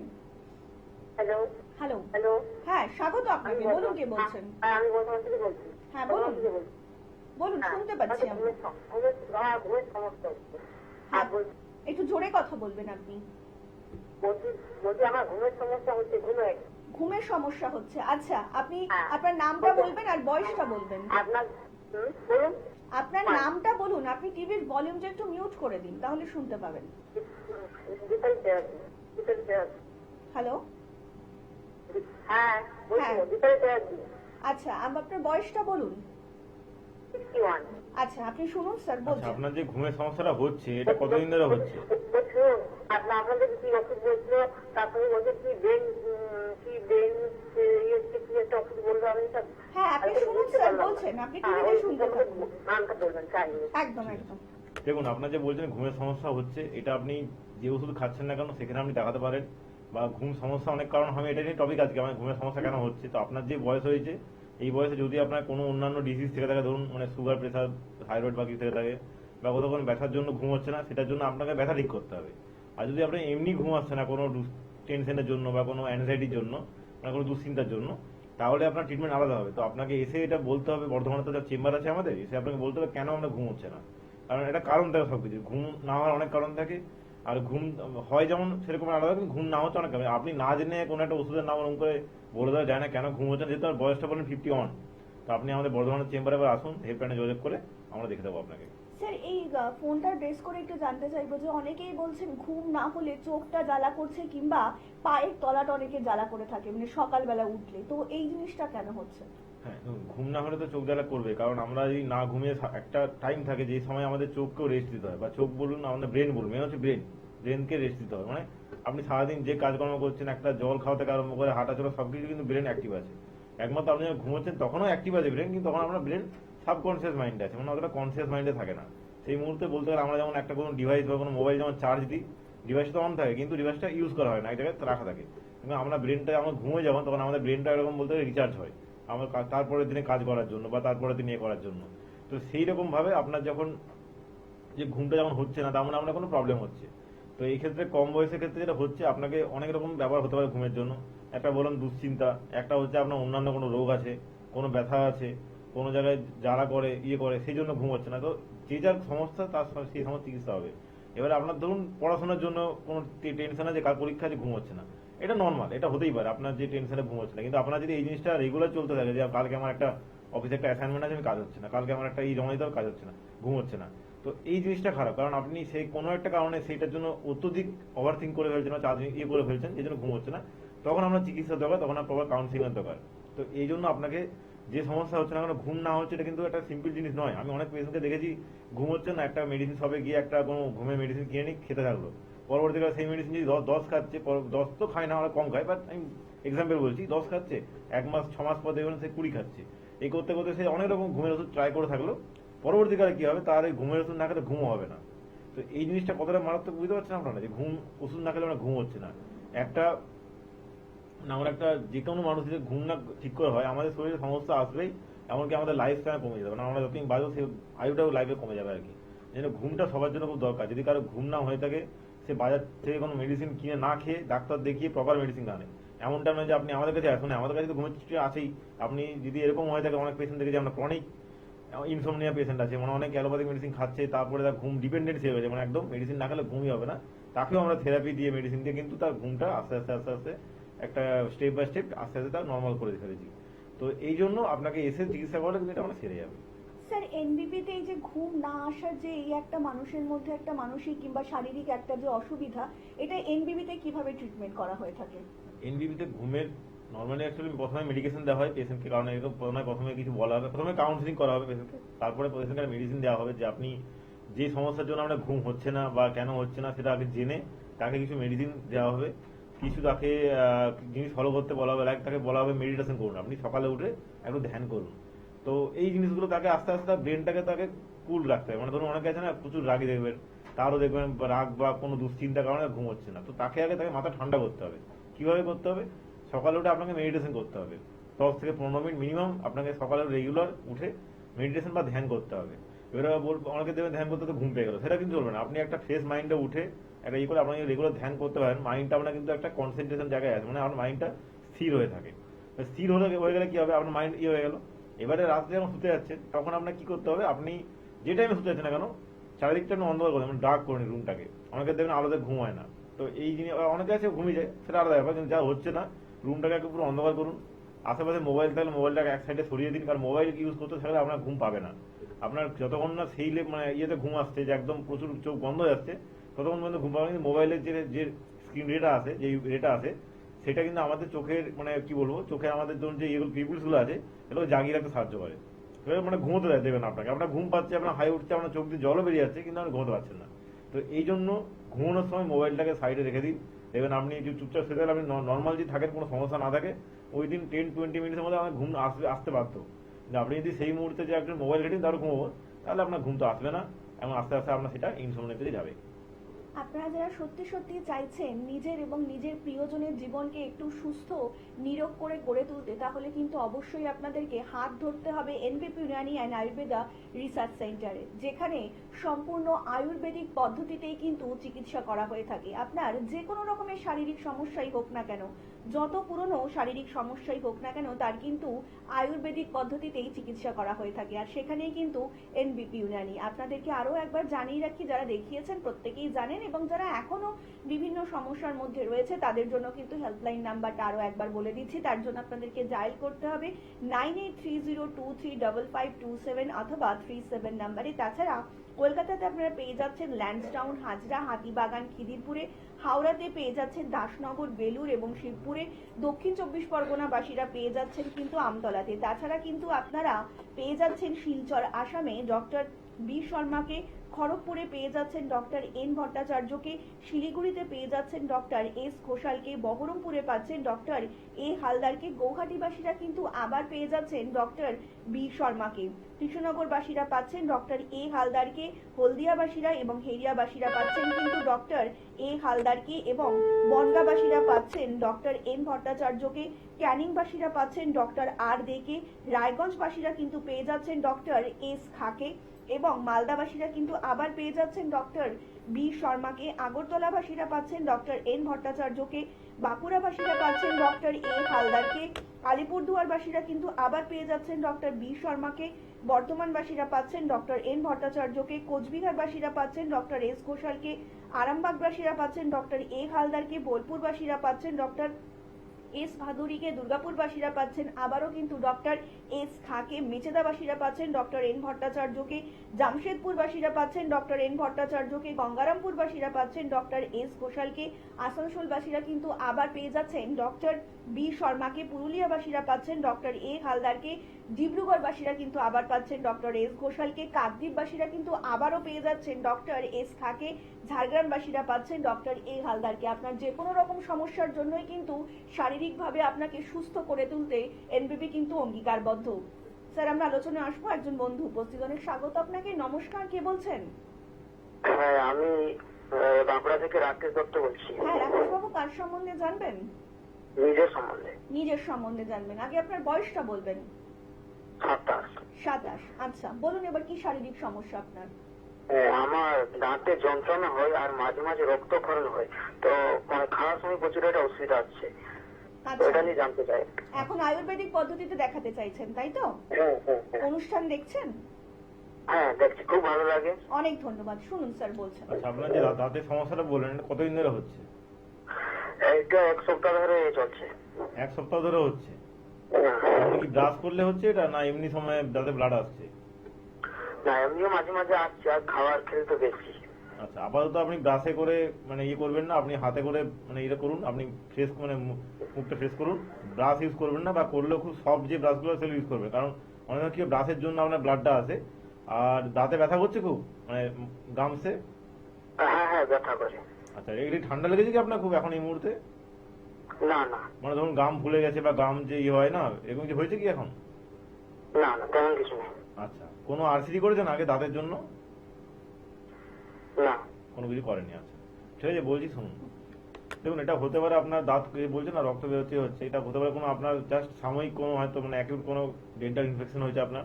হ্যালো। হ্যালো। হ্যালো। হ্যাঁ, স্বাগত আপনাকে, বলুন কে বলছেন। আমি বর্ধমান থেকে বলছি। হ্যাঁ বলুন, বলুন, শুনতে পাচ্ছি আমরা। ঘুমের সমস্যা হচ্ছে। হ্যাঁ, একটু জোরে কথা বলবেন আপনি। বলছি আমার ঘুমের সমস্যা হচ্ছে, ঘুমের সমস্যা হচ্ছে। আচ্ছা, আপনি হ্যাঁ। আপনার নামটা বলবেন আর বয়সটা বলবেন। আপনার বলুন। আপনার নামটা বলুন। আপনি টিভির ভলিউমটা একটু মিউট করে দিন, তাহলে শুনতে পাবেন। হ্যালো। হ্যাঁ, হ্যাঁ। বলছি। আচ্ছা, আপনার বয়সটা বলুন। 61। আচ্ছা, আপনি শুনুন স্যার আচ্ছা, বলছেন। আপনার যে ঘুমের সমস্যাটা হচ্ছে এটা কতদিন ধরে হচ্ছে? আপনাদের কি ওষুধ বলছিল, তারপরে বলছে কি ব্রেন কি একটা ওষুধ বললো, আমি হ্যাঁ, আপনি শুনুন স্যার বলছেন, আপনি টিভিতে শুনতে থাকুন। নামটা বলবেন, চাই। একদম একদম। দেখুন, আপনার যে বলছেন ঘুমের সমস্যা হচ্ছে, এটা আপনি যে ওষুধ খাচ্ছেন না কেন সেখানে আপনি দেখাতে পারেন, বা ঘুম সমস্যা অনেক কারণ হবে, এটা নিয়ে টপিক আজকে আমার ঘুমের সমস্যা কেন হচ্ছে। তো আপনার যে বয়স হয়েছে, এই বয়সে যদি আপনার কোনো অন্যান্য ডিজিজ থেকে থাকে, ধরুন মানে সুগার, প্রেসার, থাইরয়েড বা কিছু থেকে থাকে, বা কোথাও কোনো ব্যথার জন্য ঘুম হচ্ছে না, সেটার জন্য আপনাকে ব্যথা ঠিক করতে হবে। আর যদি আপনি এমনি ঘুম আসছে না কোনো টেনশনের জন্য বা কোনো অ্যাংজাইটির জন্য, মানে কোনো দুশ্চিন্তার জন্য, তাহলে আপনার ট্রিটমেন্ট আলাদা হবে। তো আপনাকে এসে এটা বলতে হবে, বর্ধমানে তো চেম্বার আছে আমাদের, এসে আপনাকে বলতে হবে কেন আমরা ঘুম হচ্ছে না। কারণ এটা কারণ থাকে সবকিছু, ঘুম না হওয়ার অনেক কারণ থাকে। আর ঘুম হয় যেমন সেরকম আলাদা, কিন্তু ঘুম না হচ্ছে অনেক কমে। আপনি না জেনে কোনো একটা ওষুধের নাম ওরকম করে বলে দেওয়া যায় না কেন ঘুম হচ্ছে না, যেহেতু আর বয়সটা বলেন 51। তো আপনি আমাদের বর্ধমানের চেম্বারে এবার আসুন, হেল্পলাইনে যোগাযোগ করে আমরা দেখে দেবো আপনাকে। স্যার এই ফোনটা ড্রেস করে একটু জানতে চাইবো যে অনেকেই বলছেন ঘুম না হলে চোখটা জ্বালা করছে কিংবা পায়ের তলাটা অনেকে জ্বালা করে থাকে মানে সকালবেলা উঠলে, তো এই জিনিসটা কেন হচ্ছে? হ্যাঁ, ঘুম না হলে তো চোখ জ্বালা করবে, কারণ আমরা যদি না ঘুমিয়ে একটা টাইম থাকে যে সময় আমাদের চোখকেও রেস্ট দিতে হয়, বা চোখ বলুন আমাদের ব্রেন বলুন, মেন হচ্ছে ব্রেনকে রেস্ট দিতে হয়। মানে আপনি সারাদিন যে কাজকর্ম করছেন, একটা জল খাওয়া থেকে আরম্ভ করে হাঁটাচলা সবকিছু কিন্তু ব্রেন অ্যাক্টিভ আছে। একমাত্র আপনি যখন ঘুমোচ্ছেন তখনও অ্যাক্টিভ আছে ব্রেন, কিন্তু তখন আপনার ব্রেন সাবকনসিয়াস মাইন্ডে আছে, মানে অতটা কনসিয়াস মাইন্ডে থাকে না। সেই মুহূর্তে বলতে গেলে আমরা যেমন একটা কোনো ডিভাইস বা কোনো মোবাইল যেমন চার্জ দিই, ডিভাইসটা অন থাকে কিন্তু ডিভাইসটা ইউজ করা হয় না, এক জায়গায় রাখা থাকে। কিন্তু আমরা ব্রেনটা আমরা ঘুমে যখন, তখন আমাদের ব্রেনটা এরকম বলতে গেলে রিচার্জ হয় আমার তারপরের দিনে কাজ করার জন্য বা তারপরের দিনে করার জন্য। তো সেই রকম ভাবে আপনার যখন যে ঘুমটা যখন হচ্ছে না, তেমন আপনার কোনো প্রবলেম হচ্ছে। তো এই ক্ষেত্রে কম বয়সের ক্ষেত্রে যেটা হচ্ছে, আপনাকে অনেক রকম ব্যাপার হতে পারে ঘুমের জন্য। একটা বললাম দুশ্চিন্তা, একটা হচ্ছে আপনার অন্যান্য কোনো রোগ আছে, কোনো ব্যথা আছে, কোনো জায়গায় জ্বালা করে করে সেই জন্য ঘুম হচ্ছে না। তো যে যার সমস্যা তার সেই সমস্ত চিকিৎসা হবে। এবারে আপনার ধরুন পড়াশোনার জন্য কোনো টেনশন আছে, কাল পরীক্ষা আছে, ঘুম হচ্ছে না, এটা নর্মাল, এটা হতেই পারে আপনার যে টেনশনে ঘুম হচ্ছে না। কিন্তু আপনার যদি এই জিনিসটা রেগুলার চলতে থাকে, যে কালকে আমার একটা অফিসে একটা অ্যাসাইনমেন্ট আছে, আমি কাজ হচ্ছে না, কালকে আমার একটা এই জমা দিতে হবে, কাজ হচ্ছে না, ঘুম হচ্ছে না, তো এই জিনিসটা খারাপ। কারণ আপনি সেই কোনো একটা কারণে সেইটার জন্য অত্যধিক ওভার থিঙ্ক করে ফেলছেন বা চার্জ করে ফেলছেন, এই জন্য ঘুম হচ্ছে না। তখন আপনার চিকিৎসা দরকার, তখন আপনার প্রপার কাউন্সিলিং এর দরকার। তো এই জন্য আপনাকে যে সমস্যা হচ্ছে না কেন, ঘুম না হচ্ছে, এটা কিন্তু একটা সিম্পল জিনিস নয়। আমি অনেক পেশেন্টকে দেখেছি ঘুম হচ্ছে না, একটা মেডিসিন শপে গিয়ে একটা কোনো ঘুমের মেডিসিন কিনে নিয়ে খেতে থাকলো। পরবর্তীকালে সেই মেডিসিন যদি 10 খাচ্ছে, 10 তো খায় না, আমরা কম খাই, বাট আমি এক্সাম্পল বলছি, 10 খাচ্ছে, 1 মাস 6 মাস পর দেখবেন সে 20 খাচ্ছে। এই করতে করতে সে অনেক রকম ঘুমের ওষুধ ট্রাই করে থাকলো, পরবর্তীকালে কি হবে, তার এই ঘুমের ওষুধ না খেলে ঘুমও হবে না। তো এই জিনিসটা কতটা মারাত্মক বুঝতে পারছেন আপনারা, যে ঘুম ওষুধ না খেলে আমরা ঘুম হচ্ছে না। একটা আমরা একটা যে কোনো মানুষ যদি ঘুম না ঠিক করে হয়, আমাদের শরীরে সমস্যা আসবেই, এমনকি আমাদের লাইফ স্প্যান কমে যাবে, মানে আমরা যতদিন বাঁচবো সেই আয়ুটাও লাইফে কমে যাবে আর কি। এই জন্য ঘুমটা সবার জন্য খুব দরকার। যদি কারো ঘুম না হয়ে থাকে, সে বাজার থেকে কোনো মেডিসিন কিনে না খেয়ে ডাক্তার দেখিয়ে প্রপার মেডিসিন আনে। এমনটা নয় যে আপনি আমাদের কাছে আসুন, আমাদের কাছে তো ঘুমের চিঠি আছেই। আপনি যদি এরকম হয়ে থাকে, অনেক পেশেন্ট দেখেছি আমরা, ক্রনিক ইনসোমনিয়া পেশেন্ট আছে, মানে অনেক অ্যালোপ্যাথিক মেডিসিন খাচ্ছে, তারপরে তার ঘুম ডিপেন্ডেন্সি হয়ে গেছে, মানে একদম মেডিসিন না খেলে ঘুমই হবে না। তাকেও আমরা থেরাপি দিয়ে, মেডিসিন দিয়ে কিন্তু তার ঘুমটা আস্তে আস্তে আস্তে আস্তে একটা স্টেপ বাই স্টেপ আস্তে আস্তে তার নর্মাল করে ফেলেছি। তো এই জন্য আপনাকে এসে চিকিৎসা করলে কিন্তু এটা আমরা সেরে যাবে। স্যার এনবিপিতে এই যে ঘুম না আসার যে এই একটা মানুষের মধ্যে একটা মানসিক কিংবা শারীরিক একটা যে অসুবিধা, এটা এনবিপিতে কিভাবে ট্রিটমেন্ট করা হয়ে থাকে? এনবিবিতে ঘুমের নর্মালি অ্যাকচুয়ালি প্রথমে মেডিকেশন দেওয়া হয় পেশেন্টকে, কারণ এরকম প্রথমে কিছু বলা হবে, প্রথমে কাউন্সিলিং করা হবে পেশেন্টকে, তারপরে পেশেন্টকে মেডিসিন দেওয়া হবে, যে আপনি যে সমস্যার জন্য আমরা ঘুম হচ্ছে না বা কেন হচ্ছে না সেটা আগে জেনে তাকে কিছু মেডিসিন দেওয়া হবে, কিছু তাকে জিনিস ফলো করতে বলা হবে। লাইক তাকে বলা হবে মেডিটেশন করুন, আপনি সকালে উঠে একটু ধ্যান করুন। তো এই জিনিসগুলো তাকে আস্তে আস্তে ব্রেনটাকে তাকে কুল রাখতে হবে। মানে ধরুন অনেকে আছে না প্রচুর রাগী দেখবেন, তারও দেখবেন রাগ বা কোনো দুশ্চিন্তার কারণে ঘুম হচ্ছে না, তো তাকে আগে তাকে মাথা ঠান্ডা করতে হবে। কিভাবে করতে হবে? সকালে উঠে আপনাকে মেডিটেশন করতে হবে, 10 থেকে 15 মিনিট মিনিমাম আপনাকে সকালে রেগুলার উঠে মেডিটেশন বা ধ্যান করতে হবে। এবারে বলবো অনেকে দেবেন ধ্যান করতে তো ঘুম পেয়ে গেল, সেটা কিন্তু চলবে না। আপনি একটা ফ্রেশ মাইন্ডে উঠে একটা করে আপনি রেগুলার ধ্যান করতে পারেন, মাইন্ডটা আপনার কিন্তু একটা কনসেন্ট্রেশন জায়গায় আছে, মানে আপনার মাইন্ডটা স্থির হয়ে থাকে। স্থির হয়ে গেলে কি হবে, আপনার মাইন্ড হয়ে গেল। এবারে রাত্রে যখন শুতে যাচ্ছেন, তখন আপনার কি করতে হবে, আপনি যে টাইমে শুতে যাচ্ছেন না কেন, চারিদিকটা আপনি অন্ধকার করে, মানে ডার্ক করে নিন রুমটাকে। অনেকে দেখবেন আলোতে ঘুম হয় না, তো এই জিনিস অনেকে আছে ঘুমিয়ে যায়, সেটা আলাদা ব্যাপার, কিন্তু যা হচ্ছে না, রুমটাকে একটু পুরো অন্ধকার করুন। আশেপাশে মোবাইল থাকলে মোবাইলটাকে এক সাইডে সরিয়ে দিন, কারণ মোবাইল ইউজ করতে থাকলে আপনার ঘুম পাবে না। আপনার যতক্ষণ না সেই মানে ইয়েতে ঘুম আসছে, যে একদম প্রচুর চোখ বন্ধ হয়ে যাচ্ছে, ততক্ষণ পর্যন্ত ঘুম পাবে। কিন্তু মোবাইলের যে স্ক্রিন রেটা আছে, যে রেটা আছে, সেটা কিন্তু আমাদের চোখের মানে কি বলবো, চোখের আমাদের ধরুন যে এগুলো পিপুলস গুলো আছে, এগুলো জাগিয়ে রাখতে সাহায্য করে। এবার মানে ঘুমোতে দেবেন আপনাকে, আপনার ঘুম পাচ্ছে, আপনার হাই উঠছে, আপনার চোখ দিয়ে জলও বেরিয়ে যাচ্ছে, কিন্তু আপনি ঘুমোতে পারছেন না। তো এই জন্য ঘুমানোর সময় মোবাইলটাকে সাইডে রেখে দিন। দেখবেন আপনি যে চুপচাপ শুয়ে থাকলে, আপনি নর্মাল যদি থাকেন, কোনো সমস্যা না থাকে, ওই দিন 10-20 মিনিটের মধ্যে আমার ঘুম আসতে বাধ্য। কিন্তু আপনি যদি সেই মুহূর্তে যে একজন মোবাইল ঘেটেন তাহলে ঘুমোবো, তাহলে আপনার ঘুম তো আসবে না, এবং আস্তে আস্তে আপনার সেটা ইনসোমনিয়াতে যাবে। আপনারা যারা সত্যি সত্যি চাইছেন নিজের এবং নিজের প্রিয়জনের জীবনকে একটু সুস্থ নিরোগ করে গড়ে তুলতে, তাহলে কিন্তু অবশ্যই আপনাদেরকে হাত ধরতে হবে এনবিপি ইউনানি অ্যান্ড আয়ুর্বেদা রিসার্চ সেন্টারে, যেখানে সম্পূর্ণ আয়ুর্বেদিক পদ্ধতিতেই কিন্তু চিকিৎসা করা হয়ে থাকে। আপনার যে কোনো রকমের শারীরিক সমস্যাই হোক না কেন, যত পুরনো শারীরিক সমস্যাই হোক না কেন, তার কিন্তু আয়ুর্বেদিক পদ্ধতিতেই চিকিৎসা করা হয়ে থাকে। আর সেখানেই কিন্তু এনবিপি ইউনানি। আপনাদেরকে আরও একবার জানিয়ে রাখি, যারা দেখিয়েছেন প্রত্যেকেই জানেন, এবং যারা এখনো বিভিন্ন সমস্যার মধ্যে রয়েছে তাদের জন্য কিন্তু হেল্পলাইন নাম্বারটা আরও একবার বলে দিচ্ছি। তার জন্য আপনাদেরকে ডায়াল করতে হবে 9830235527 অথবা 37 নাম্বারে। তাছাড়া কলকাতাতে আপনারা পেয়ে যাচ্ছেন ল্যান্সডাউন, হাজরা, হাতিবাগান, খিদিরপুরে। হাওড়াতে পেয়ে যাচ্ছেন দাসনগর, বেলুর এবং শিবপুরে। দক্ষিণ 24 পরগনাবাসীরা পেয়ে যাচ্ছেন কিন্তু আমতলাতে। তাছাড়া কিন্তু আপনারা পেয়ে যাচ্ছেন শিলচর, আসামে ডক্টর বি শর্মাকে। খড়গপুরে পেয়ে যাচ্ছেন ডক্টর এন ভট্টাচার্যকে। শিলিগুড়িতে পেয়ে যাচ্ছেন ডক্টর এস ঘোষালকে। বহরমপুরে পাচ্ছেন ডক্টর এ হালদারকে। গৌহাটিবাসীরা কিন্তু আবার পেয়ে যাচ্ছেন ডক্টর বি শর্মাকে। কৃষ্ণনগরবাসীরা পাচ্ছেন ডক্টর এ হালদারকে। হলদিয়াবাসীরা এবং হেরিয়াবাসীরা পাচ্ছেন কিন্তু ডক্টর এ হালদারকে, এবং বনগাঁবাসীরা পাচ্ছেন ডক্টর এন ভট্টাচার্যকে। ক্যানিংবাসীরা পাচ্ছেন ডক্টর আর দেকে। রায়গঞ্জবাসীরা কিন্তু পেয়ে যাচ্ছেন ডক্টর এস খাকে, এবং মালদাবাসীরা কিন্তু আবার পেয়ে যাচ্ছেন ডক্টর বি শর্মাকে। আগরতলাবাসীরা পাচ্ছেন ডক্টর এন ভট্টাচার্যকে। বাঁকুড়াবাসীরা পাচ্ছেন ডক্টর এ হালদারকে। আলিপুরদুয়ারবাসীরা কিন্তু আবার পেয়ে যাচ্ছেন ডক্টর বি শর্মাকে। বর্ধমানবাসীরা পাচ্ছেন ডক্টর এন ভট্টাচার্যকে। কোচবিহারবাসীরা পাচ্ছেন ডক্টর এস ঘোষালকে। আরামবাগবাসীরা পাচ্ছেন ডক্টর এ হালদারকে। বোলপুরবাসীরা পাচ্ছেন ডক্টর এস ভাদুরীকে। দুর্গাপুরবাসীরা পাচ্ছেন আবারও কিন্তু ডক্টর এস খাকে। মেচেদাবাসীরা পাচ্ছেন ডক্টর এন ভট্টাচার্যকে। জামশেদপুরবাসীরা পাচ্ছেন ডক্টর এন ভট্টাচার্যকে। গঙ্গারামপুরবাসীরা পাচ্ছেন ডক্টর এস ঘোষালকে। আসানসোলবাসীরা কিন্তু আবার পেয়ে যাচ্ছেন ডক্টর বি শর্মাকে। পুরুলিয়াবাসীরা পাচ্ছেন ডক্টর এ হালদারকে। ডিব্রুগড়বাসীরা কিন্তু আবার পাচ্ছেন ডক্টর এস ঘোষালকে। কাকদ্বীপবাসীরা কিন্তু আবারও পেয়ে যাচ্ছেন ডক্টর এস খাকে। ঝাড়গ্রামবাসীরা পাচ্ছেন ডক্টর এ হালদারকে। আপনার যে কোনো রকম সমস্যার জন্যই কিন্তু শারীরিকভাবে আপনাকে সুস্থ করে তুলতে এনবিপি কিন্তু অঙ্গীকারবদ্ধ। স্যার, আমরা আলোচনায় আসবো। একজন বন্ধু উপস্থিত, অনেক স্বাগত আপনাকে। নমস্কার, কে বলছেন? হ্যাঁ, আমি বাঁকুড়া থেকে রাকেশ দত্ত বলছি। হ্যাঁ রাকেশ বাবু, কার সম্বন্ধে জানবেন? নিজের সম্বন্ধে। নিজের সম্বন্ধে জানবেন। আগে আপনার বয়সটা বলবেন। 27। 27। আচ্ছা, বলুন এবার কি শারীরিক সমস্যা আপনার? আমার দাঁতে যন্ত্রণা হয় আর মাঝে মাঝে রক্তক্ষরণ হয়, তো মানে খাওয়ার সময় প্রচুর একটা অসুবিধা হচ্ছে। আচ্ছা, ওটা নিয়ে জানতে চাই। এখন আয়ুর্বেদিক পদ্ধতিতে দেখাতে চাইছেন, তাই তো? হ্যাঁ হ্যাঁ হ্যাঁ। অনুষ্ঠান দেখছেন? হ্যাঁ দেখছি, খুব ভালো লাগে। অনেক ধন্যবাদ। শুনুন স্যার বলছেন। আচ্ছা, আপনার যে দাঁতের সমস্যাটা বললেন, এটা কতদিন ধরে হচ্ছে? এটা 1 সপ্তাহ ধরে চলছে। 1 সপ্তাহ ধরে হচ্ছে? হ্যাঁ। আপনি কি ব্রাশ করলে হচ্ছে এটা, না এমনি সময় দাঁতে ব্লাড আসছে? না, এমনিও মাঝে মাঝে আসছে, আর খাবার খেলে তো বেশি। আচ্ছা, আপাতত আপনি ব্রাশে করে মানে ইয়ে করবেন না, আপনি হাতে করে মানে এটা করুন, আপনি ফ্রেশ মানে মুখটা ফ্রেশ করুন। ব্রাশ ইউজ করবেন না, বা করলেও খুব সফট যে ব্রাশগুলো সেগুলো ইউজ করবেন, কারণ অনেক কি ব্রাশের জন্য আপনার ব্লাডটা আসে। আর দাঁতে ব্যথা করছে খুব, মানে গামসে? হ্যাঁ হ্যাঁ, ব্যথা করে। আচ্ছা, এগুলি ঠান্ডা লেগেছে কি আপনার খুব এখন এই মুহূর্তে? না না মানে ধরুন গাম ফুলে গেছে বা গাম যে ইয়ে হয় না, এরকম কি হয়েছে কি এখন? না না, তেমন কিছু নেই। আচ্ছা, কোনো আরসিডি করেছেন আগে দাঁতের জন্য? না। কোনো কিছু করেনি। আচ্ছা ঠিক আছে, বলছি শুনুন। দেখুন, এটা হতে পারে আপনার দাঁত বলছে না রক্ত বেরোতে হচ্ছে, এটা হতে পারে কোনো আপনার জাস্ট সাময়িক কোনো হয়তো মানে অ্যাকিউট কোনো ডেন্টাল ইনফেকশন হয়েছে আপনার,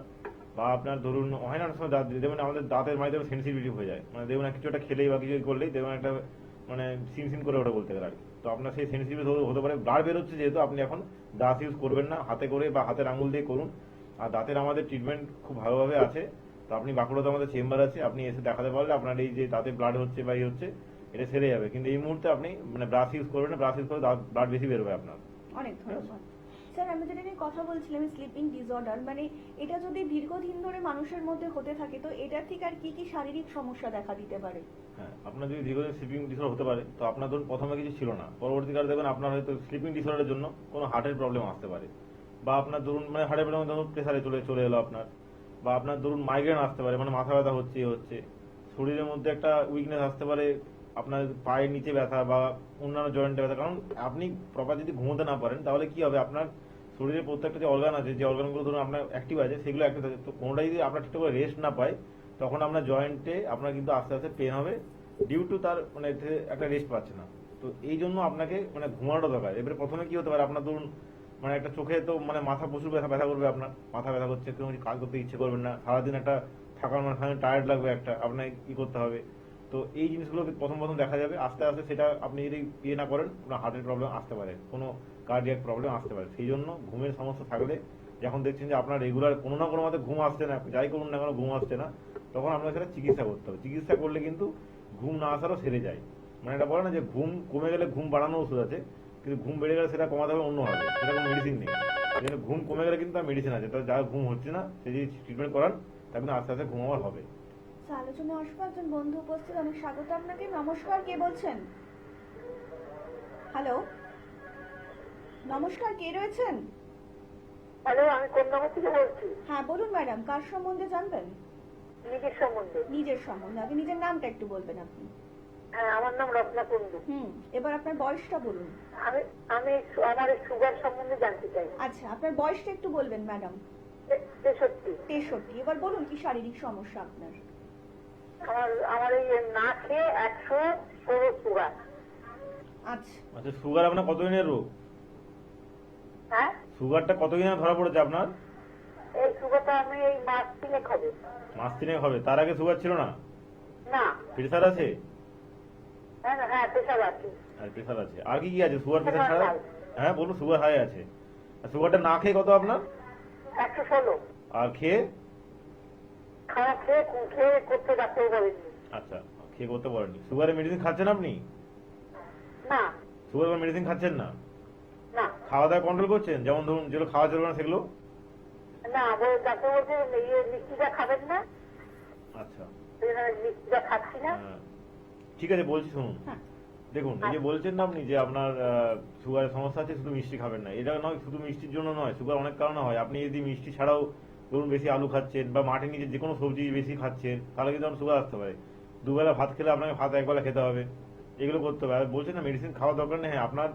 বা আপনার ধরুন হয় না অনেক সময় দাঁত দেখবেন আমাদের দাঁতের মাঝে সেন্সিটিভিটি হয়ে যায়, মানে দেখবেন কিছু একটা খেলেই বা কিছু করলেই দেখবেন একটা মানে সিন করে ওটা বলতে গেলে আর কি। তো আপনার সেই সেন্সিটিভিটি হতে পারে। ব্লাড বেরোচ্ছে যেহেতু, আপনি এখন দাঁত ইউজ করবেন না, হাতে করে বা হাতের আঙুল দিয়ে করুন। আর দাঁতের আমাদের ট্রিটমেন্ট খুব ভালোভাবে আছে। তো আপনি বাঁকুড়াতে আমাদের চেম্বার আছে, আপনি এসে দেখাতে পারলে আপনার এই যে দাঁতে ব্লাড হচ্ছে বা ইয়ে হচ্ছে এটা সেরে যাবে। কিন্তু এই মুহূর্তে আপনি মানে ব্রাশ ইউজ করবেন না, ব্রাশ ইউজ করে ব্লাড বেশি বেরোবে আপনার। অনেক ধন্যবাদ। স্যার, আমি যেটা নিয়ে কথা বলছিলাম স্লিপিং ডিসঅর্ডার, মানে এটা যদি দীর্ঘদিন ধরে মানুষের মধ্যে হতে থাকে তো এটার থেকে আর কি কি শারীরিক সমস্যা দেখা দিতে পারে? হ্যাঁ, আপনার যদি দীর্ঘদিন স্লিপিং ডিসঅর্ডার হতে পারে, তো আপনার ধরুন প্রথমে কিছু ছিল না, পরবর্তীকালে দেখবেন আপনার হয়তো স্লিপিং ডিসঅর্ডারের জন্য কোনো হার্টের প্রবলেম আসতে পারে, বা আপনার ধরুন মানে হার্টের প্রবলেম ধরুন প্রেসারে চলে এলো আপনার, বা আপনার ধরুন মাইগ্রেন আসতে পারে, মানে মাথা ব্যথা হচ্ছে শরীরের মধ্যে একটা উইকনেস আসতে পারে, আপনার পায়ের নিচে ব্যথা বা অন্যান্য জয়েন্টে ব্যথা। কারণ আপনি প্রপার যদি ঘুমোতে না পারেন তাহলে কি হবে, আপনার শরীরের প্রত্যেকটা যে অর্গান আছে, যে অর্গানগুলো ধরুন আপনার অ্যাক্টিভ আছে সেগুলো অ্যাক্টিভ থাকে, তো কোনোটাই যদি আপনার ঠিকঠাক করে রেস্ট না পায় তখন আপনার জয়েন্টে আপনার কিন্তু আস্তে আস্তে পেন হবে, ডিউ টু তার মানে একটা রেস্ট পাচ্ছে না। তো এই জন্য আপনাকে মানে ঘুমানোটা দরকার। এবারে প্রথমে কি হতে পারে, আপনার ধরুন মানে একটা চোখে তো মানে মাথা প্রচুর ব্যথা করবে, আপনার মাথা ব্যথা করছে, কোনো কিছু কাজ করতে ইচ্ছে করবেন না, সারাদিন একটা থাকার মাঝখানে টায়ার্ড লাগবে একটা, আপনাকে কি করতে হবে। তো এই জিনিসগুলো প্রথম প্রথম দেখা যাবে, আস্তে আস্তে সেটা আপনি যদি ইয়ে না করেন আপনার হার্টের প্রবলেম আসতে পারে, কোনো কার্ডিয়াক প্রবলেম আসতে পারে। সেই জন্য ঘুমের সমস্যা থাকলে যখন দেখছেন যে আপনার রেগুলার কোনো না কোনো মতে ঘুম আসছে না, যাই করুন না কেন ঘুম আসছে না, তখন আপনাকে সেটা চিকিৎসা করতে হবে। চিকিৎসা করলে কিন্তু ঘুম না আসারও সেরে যায়। মানে এটা বলে না যে ঘুম কমে গেলে ঘুম বাড়ানোর ওষুধ আছে, কিন্তু ঘুম বেড়ে গেলে সেটা কমাতে হবে অন্যভাবে, সেটা কোনো মেডিসিন নেই। সেই জন্য ঘুম কমে গেলে কিন্তু তার মেডিসিন আছে, তো যার ঘুম হচ্ছে না সে যদি ট্রিটমেন্ট করান তা কিন্তু আস্তে আস্তে ঘুম আবার হবে। স্যার, আলোচনায় আসবো একজন বন্ধু উপস্থিত, অনেক স্বাগত আপনাকে। নমস্কার, কে বলছেন? হ্যালো, নমস্কার, কে রয়েছেন? হ্যালো, আমি কন্যাকুমারী থেকে বলছি। হ্যাঁ বলুন ম্যাডাম, কার সম্বন্ধে জানবেন? নিজের সম্বন্ধে। নিজের সম্বন্ধে, আগে নিজের নামটা একটু বলবেন আপনি। হ্যাঁ, আমার নাম রত্না কুন্ডু। এবার আপনার বয়সটা বলুন। আমি আমি আমার সুগার সম্বন্ধে জানতে চাই। আচ্ছা, আপনার বয়সটা একটু বলবেন ম্যাডাম। 63। 63। এবার বলুন কি শারীরিক সমস্যা আপনার? আমার এই না খেয়ে 116 সুগার। আচ্ছা, আচ্ছা, সুগার আপনার কতদিনের রোগ? হ্যাঁ, সুগারটা কতদিনে ধরা পড়েছে আপনার? এই সুগারটা আমি এই মাস 3 হবে। মাস 3 হবে। তার আগে সুগার ছিল না? না। প্রেসার আছে? হ্যাঁ হ্যাঁ, প্রেশার আছে। আর প্রেসার আছে, আর কি কি আছে সুগার প্রেসার সুগার ছাড়া? হাই। হ্যাঁ বলুন, সুগার হাই আছে। আর সুগারটা না খেয়ে কত আপনার? 116। আর খেয়ে? খাওয়া খেয়ে খেয়ে করতে ডাক্তার বলেনি। আচ্ছা, খেয়ে করতে পারেননি। সুগারের মেডিসিন খাচ্ছেন আপনি? না সুগারের মেডিসিন খাচ্ছেন না? না খাওয়া দাওয়া কন্ট্রোল করছেন? যেমন ধরুন যেগুলো খাওয়া চলবে না সেগুলো? না, ডাক্তার বলছে মিষ্টিটা খাবেন না। আচ্ছা, এই জন্য মিষ্টিটা খাচ্ছি না। হ্যাঁ, ঠিক আছে বলছি শুনুন। হ্যাঁ। দেখুন, এই যে বলছেন না আপনি যে আপনার সুগারের সমস্যা আছে, শুধু মিষ্টি খাবেন না, এটা নয়, শুধু মিষ্টির জন্য নয়, সুগার অনেক কারণে হয়। আপনি যদি মিষ্টি ছাড়াও ধরুন বেশি আলু খাচ্ছেন বা মাটির নিচে যে কোনো সবজি বেশি খাচ্ছেন, তাহলে কিন্তু আপনার সুগার আসতে পারে। দুবেলা ভাত খেলে আপনাকে ভাত একবেলা খেতে হবে, এগুলো করতে হবে। আর বলছেন না মেডিসিন খাওয়া দরকার নেই, হ্যাঁ আপনার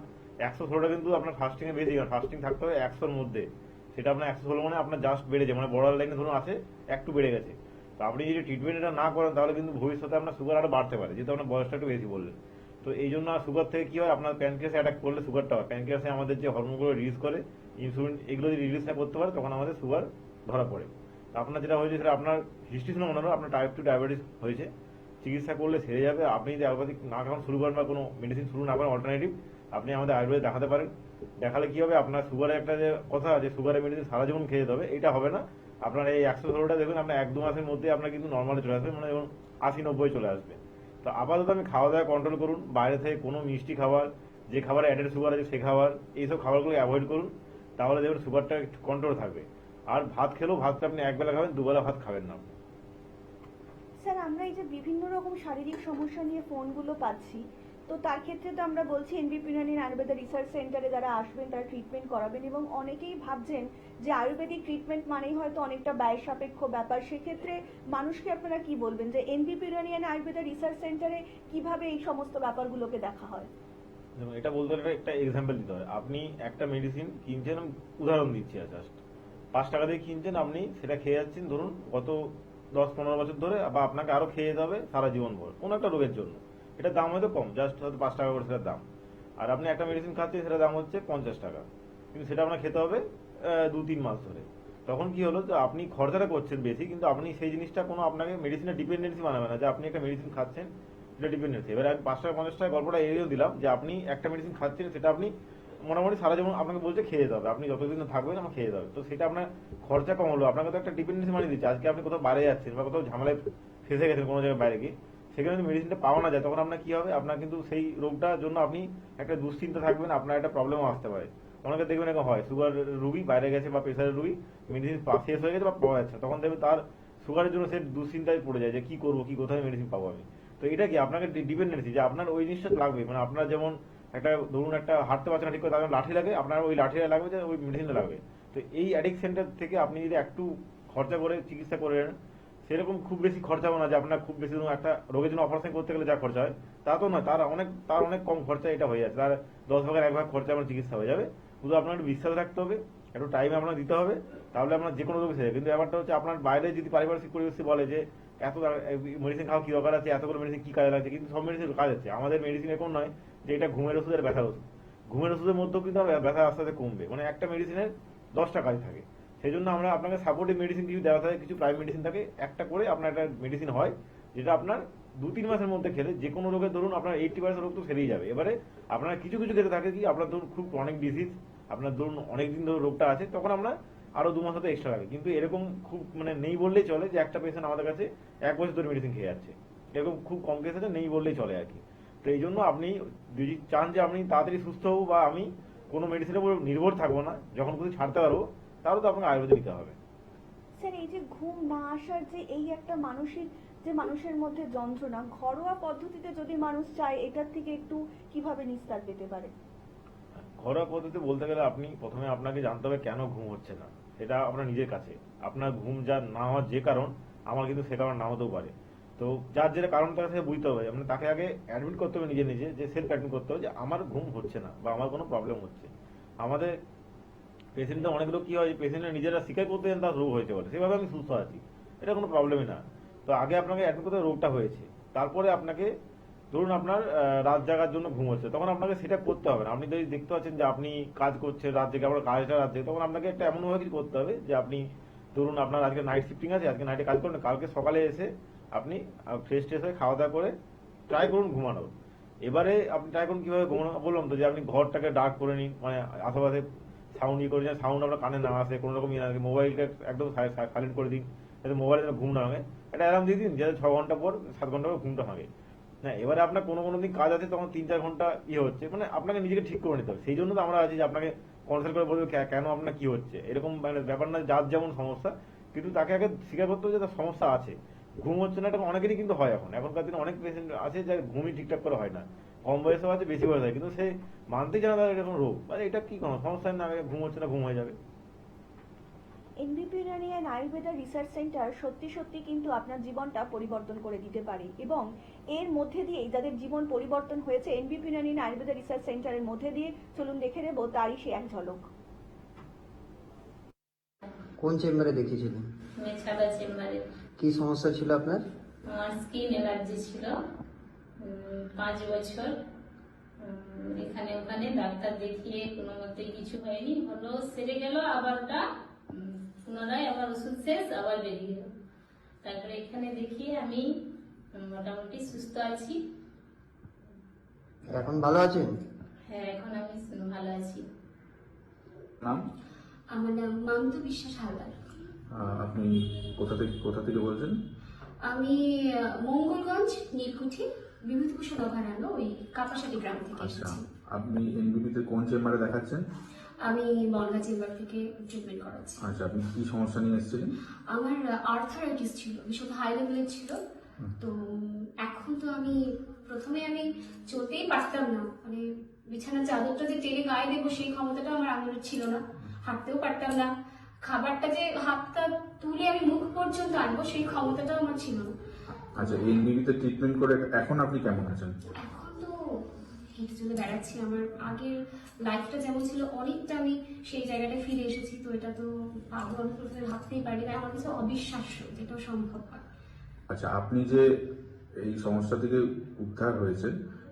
116টা কিন্তু আপনার ফাস্টিং এ বেশি, ফাস্টিং থাকতে হবে 100-র মধ্যে। সেটা আপনার 116 মানে আপনার জাস্ট বেড়েছে, মানে বর্ডার লাইনে ধরুন আছে, একটু বেড়ে গেছে। তো আপনি যদি ট্রিটমেন্ট এটা না করেন তাহলে কিন্তু ভবিষ্যতে আপনার সুগার আরো বাড়তে পারে, যেহেতু আপনার বয়সটা একটু বেশি বললেন। তো এই জন্য সুগার থেকে কি হয়, আপনার প্যানক্রিয়াসে অ্যাটাক করলে সুগারটা হয়। প্যানক্রিয়াসে আমাদের যে হরমোনগুলো রিলিজ করে, ইনসুলিন, এগুলো যদি রিলিজ না করতে পারে তখন আমাদের সুগার ধরা পড়ে। তো আপনার যেটা হয়েছে সেটা আপনার হিস্ট্রি শুনে মনে হলো আপনার টাইপ 2 ডায়াবেটিস হয়েছে। চিকিৎসা করলে সেরে যাবে। আপনি যদি অ্যালোপ্যাথিক না খাওয়া শুরু করেন বা কোনো মেডিসিন শুরু না করেন, অল্টারনেটিভ আপনি আমাদের আয়ুর্বেদে দেখাতে পারেন। দেখালে কি হবে, আপনার সুগারের একটা যে কথা যে সুগারের মেডিসিন সারা জীবন খেয়ে যেতে হবে, এটা হবে না। আপনার এই 116টা দেখুন আপনার 1-2 মাসের মধ্যে আপনার কিন্তু নর্মালে চলে আসবে, মানে যেমন 80-90 চলে আসবে। তো আপাতত আমি খাওয়া দাওয়া কন্ট্রোল করুন, বাইরে থেকে কোনো মিষ্টি খাবার, যে খাবারে অ্যাডেড সুগার আছে সে খাবার, এইসব খাবারগুলো অ্যাভয়েড করুন, তাহলে দেখবেন সুগারটা কন্ট্রোল থাকবে। আর ভাত খেলেও ভাতটা আপনি একবেলা খাবেন, দুবেলা ভাত খাবেন না। স্যার, আমরা এই যে বিভিন্ন রকম শারীরিক সমস্যা নিয়ে ফোনগুলো পাচ্ছি, তো তার ক্ষেত্রে তো আমরা বলছি এনবিপি ইউনানি আয়ুর্বেদা রিসার্চ সেন্টারে যারা আসবেন তারা ট্রিটমেন্ট করাবেন, এবং অনেকেই ভাবছেন যে আয়ুর্বেদিক ট্রিটমেন্ট মানেই হয়তো অনেকটা ব্যয় সাপেক্ষ ব্যাপার। সেক্ষেত্রে মানুষকে আপনারা কি বলবেন যে এনবিপি ইউনানি আয়ুর্বেদা রিসার্চ সেন্টারে কিভাবে এই সমস্ত ব্যাপারগুলোকে দেখা হয়? দেখুন, এটা বলতে গেলে একটা এক্সাম্পল দিতে হয়। আপনি একটা মেডিসিন কিনছেন, আমি উদাহরণ দিচ্ছি, জাস্ট 5 টাকা দিয়ে কিনছেন, আপনি সেটা খেয়ে যাচ্ছেন ধরুন গত 10-15 বছর ধরে, বা আপনাকে আরো খেয়ে যেতে হবে সারা জীবন ভর কোনো একটা রোগের জন্য। এটার দাম হয়তো কম, জাস্ট হয়তো 5 টাকা করে সেটার দাম। আর আপনি একটা মেডিসিন খাচ্ছেন, সেটার দাম হচ্ছে 50 টাকা, কিন্তু সেটা আপনার খেতে হবে 2-3 মাস ধরে। তখন কি হলো, যে আপনি খরচাটা করছেন বেশি, কিন্তু আপনি সেই জিনিসটা কোনো আপনাকে মেডিসিনের ডিপেন্ডেন্সি বানাবে না, যে আপনি একটা মেডিসিন খাচ্ছেন সেটা ডিপেন্ডেন্সি। এবার আমি 5 টাকা 50 টাকা গল্পটা এড়িয়েও দিলাম, যে আপনি একটা মেডিসিন খাচ্ছেন, সেটা আপনি মোটামুটি সারা জীবন আপনাকে বলছে খেয়ে যেতে হবে, আপনি যতদিন থাকবেন আমার খেয়ে যেতে হবে। তো সেটা আপনার খরচা কম হলো, আপনাকে তো একটা ডিপেন্ডেন্সি বানিয়ে দিচ্ছে। আজকে আপনি কোথাও বাইরে যাচ্ছেন বা কোথাও ঝামেলায় ফেসে গেছেন কোনো জায়গায় বাইরে গিয়ে, সেখানে যদি মেডিসিনটা পাওয়া না যায়, তখন আপনার কি হবে, আপনার কিন্তু সেই রোগটার জন্য আপনি একটা দুশ্চিন্তা থাকবেন, আপনার একটা প্রবলেমও আসতে পারে। অনেকে দেখবেন এরকম হয়, সুগার রুগী বাইরে গেছে বা প্রেসারের রুগী, মেডিসিন শেষ হয়ে গেছে বা পাওয়া যাচ্ছে না, তখন দেখবেন তার সুগারের জন্য সে দুশ্চিন্তায় পড়ে যায় যে কি করবো, কি কোথায় মেডিসিন পাবো আমি। তো এটা কি আপনাকে ডিপেন্ডেন্সি, যে আপনার ওই জিনিসটা লাগবে, মানে আপনার যেমন একটা ধরুন একটা হাঁটতে পারছে না ঠিক করে, তার লাঠি লাগে, আপনার ওই লাঠিটা লাগবে, যে ওই মেডিসিনটা লাগবে। তো এই অ্যাডিকশনটা থেকে আপনি যদি একটু খরচা করে চিকিৎসা করেন, সেরকম খুব বেশি খরচা হবে না, যে আপনার খুব বেশি ধরুন একটা রোগের জন্য অপারেশন করতে গেলে যা খরচা হয় তা তো নয়, তার অনেক কম খরচা এটা হয়ে যাচ্ছে, তার 10 ভাগের 1 ভাগ খরচা আপনার চিকিৎসা হয়ে যাবে। শুধু আপনার একটু বিশ্বাস রাখতে হবে, একটু টাইম আপনার দিতে হবে, তাহলে আপনার যে কোনো রোগ সেরে। কিন্তু ব্যাপারটা হচ্ছে আপনার বাইরে যদি পারিপার্শ্বিক পরিবেশে বলে যে এত মেডিসিন খাওয়া কি দরকার আছে, এতগুলো মেডিসিন কি কাজে লাগছে, কিন্তু সব মেডিসিন কাজ আছে। আমাদের মেডিসিন এরকম নয় যে এটা ঘুমের ওষুধ আর ব্যথার ওষুধ। ঘুমের ওষুধের মধ্যেও কিন্তু ব্যথা আস্তে আস্তে কমবে, মানে একটা মেডিসিনের 10টা কাজ থাকে। সেই জন্য আমরা আপনাকে সাপোর্টিভ মেডিসিন কিছু দেওয়া থাকে, কিছু প্রাইম মেডিসিন থাকে, একটা করে আপনার একটা মেডিসিন হয় যেটা আপনার 2-3 মাসের মধ্যে খেলে যে কোনো রোগের ধরুন আপনার 80% রোগ তো সেরেই যাবে। এবারে আপনার কিছু কিছু ক্ষেত্রে থাকে কি আপনার ধরুন খুব ক্রনিক ডিজিজ, আপনার ধরুন অনেকদিন ধরে রোগটা আছে, তখন আমরা আরো 2 মাস হয়তো এক্সট্রা লাগে। কিন্তু এরকম খুব মানে নেই বললেই চলে যে একটা পেশেন্ট আমাদের কাছে 1 বছর ধরে মেডিসিন খেয়ে যাচ্ছে, এরকম খুব কম কেস আছে, নেই বললেই চলে আর কি। তো এই জন্য আপনি যদি চান যে আপনি তাড়াতাড়ি সুস্থ হবো বা আমি কোনো মেডিসিনের উপর নির্ভর থাকবো না, যখন কিছু ছাড়তে পারবো, তাহলে তো আপনাকে আয়ুর্বেদে নিতে হবে। স্যার এই যে ঘুম না আসার যে এই একটা মানসিক যে মানুষের মধ্যে যন্ত্রণা, ঘরোয়া পদ্ধতিতে যদি মানুষ চায় এটার থেকে একটু কিভাবে নিস্তার পেতে পারে? ঘরোয়া পদ্ধতি বলতে গেলে আপনি প্রথমে আপনাকে জানতে হবে কেন ঘুম হচ্ছে না, সেটা আপনার নিজের কাছে। আপনার ঘুম যা না হওয়ার যে কারণ, আমার কিন্তু সে কারণ না হতেও পারে। তো যার যেটা কারণ তাকে বুঝতে হবে, মানে তাকে আগে অ্যাডমিট করতে হবে নিজে নিজে, যে সেলফ অ্যাডমিট করতে হবে যে আমার ঘুম হচ্ছে না বা আমার কোনো প্রবলেম হচ্ছে। আমাদের পেশেন্টদের অনেক লোক কি হয়, পেশেন্টরা নিজেরা স্বীকার করতে চান তার রোগ হয়েছে বলে, সেভাবে আমি সুস্থ আছি, এটা কোনো প্রবলেমই না। তো আগে আপনাকে অ্যাডমিট করতে হবে রোগটা হয়েছে, তারপরে আপনাকে ধরুন আপনার রাত জাগার জন্য ঘুম হচ্ছে, তখন আপনাকে সেটা করতে হবে না। আপনি যদি দেখতে পাচ্ছেন যে আপনি কাজ করছেন রাত জেগে, আপনার কাজটা রাত জেগে, তখন আপনাকে একটা এমনভাবে কিছু করতে হবে যে আপনি ধরুন আপনার আজকে নাইট শিফটিং আছে, আজকে নাইটে কাজ করেন, কালকে সকালে এসে আপনি ফ্রেশ ট্রেশ হয়ে খাওয়া দাওয়া করে ট্রাই করুন ঘুমানোর। এবারে আপনি ট্রাই করুন কিভাবে ঘুমানো, বললাম তো যে আপনি ঘরটাকে ডার্ক করে নিন, মানে আশেপাশে সাউন্ড করে যান, সাউন্ড আপনার কানে না আসে, কোনো রকম ইয়ে না থাকে, মোবাইলটা একদম সাইলেন্ট করে দিন, যাতে মোবাইলে ঘুম না ভাঙে। একটা অ্যালার্ম দিয়ে দিন যাতে 6 ঘন্টা পর 7 ঘন্টা পর ঘুমটা ভাঙে। হ্যাঁ, এবারে আপনার কোনো কোনো দিন কাজ আছে তখন 3-4 ঘন্টা ইয়ে হচ্ছে, মানে আপনাকে নিজেকে ঠিক করে নিতে হবে। সেই জন্য তো আমরা আছি যে আপনাকে কনসাল্ট করে বলবো কেন আপনার কি হচ্ছে, এরকম মানে ব্যাপার না যার যেমন সমস্যা, কিন্তু তাকে আগে স্বীকার করতে হবে যে তার সমস্যা আছে। ঘুম হচ্ছে না, এটা অনেকেরই কিন্তু হয় এখনকার দিনে অনেক পেশেন্ট আছে যার ঘুমই ঠিকঠাক করে হয় না, কম বয়সেও আছে বেশি বয়স হয়, কিন্তু সে মানতেই জানা তার এরকম রোগ, মানে এটা কি কোনো সমস্যা না, আগে ঘুম হচ্ছে না, ঘুম হয়ে যাবে। এনবিপি Unani and Ayurveda research centre সত্যি সত্যি কিন্তু আপনার জীবনটা পরিবর্তন করে দিতে পারে, এবং এর মধ্যে দিয়েই যাদের জীবন পরিবর্তন হয়েছে এনবিপি ইউনানি অ্যান্ড আয়ুর্বেদা রিসার্চ সেন্টারের মধ্যে দিয়ে, চলুন দেখে নেব তারই সে এক ঝলক। কোন চেম্বারে দেখিয়েছিলেন? মেছাদা চেম্বারে। কি সমস্যা ছিল আপনার? আমার স্কিন অ্যালার্জি ছিল 5 বছর। এখানে ওখানে ডাক্তার দেখিয়ে কোনো মতেই কিছু হয়নি, হলো সেরে গেল, আবার ওটা পুনরায় আবার ওষুধ শেষ, আবার বেরিয়ে গেল। তারপরে এখানে দেখিয়ে আমি মোটামুটি সুস্থ আছি। এখন ভালো আছেন? হ্যাঁ, এখন আমি ভালো আছি। নাম? আমার নাম মামতু বিশ্বাস হালদার। আপনি কোথা থেকে বলছেন? আমি মঙ্গলগঞ্জ নীলকুঠি বিভূতিভূষণ অভয়ারণ্য ওই কাপাসাটি গ্রাম থেকে আচ্ছা, এসেছি। আপনি এনবিবিতে কোন চেম্বারে দেখাচ্ছেন? আমি বনগা চেম্বার থেকে ট্রিটমেন্ট করাচ্ছি। আচ্ছা, আপনি কি সমস্যা নিয়ে এসেছিলেন? আমার আর্থারাইটিস ছিল, ভীষণ হাই লেভেলের ছিল। তো এখন তো আমি প্রথমে চলতেই পারতাম না, মানে বিছানার চাদরটা যে টেনে গায়ে দেবো সেই ক্ষমতাটা আমার আঙুলের ছিল না, হাঁটতেও পারতাম না, খাবারটা যে হাতটা তুলে আমি মুখ পর্যন্ত আনবো সেই ক্ষমতাটাও আমার ছিল না। আচ্ছা, এনবিবিতে ট্রিটমেন্ট করে এখন আপনি কেমন আছেন? এখন তো হেঁটে চলে বেড়াচ্ছি, আমার আগের লাইফটা যেমন ছিল অনেকটা আমি সেই জায়গাটায় ফিরে এসেছি। তো এটা তো আগে আমি প্রথমে ভাবতেই পারি না, আমার কাছে অবিশ্বাস্য যেটাও সম্ভব হয়। আচ্ছা, আপনি যে এই সমস্যা থেকে উদ্ধার হয়েছে,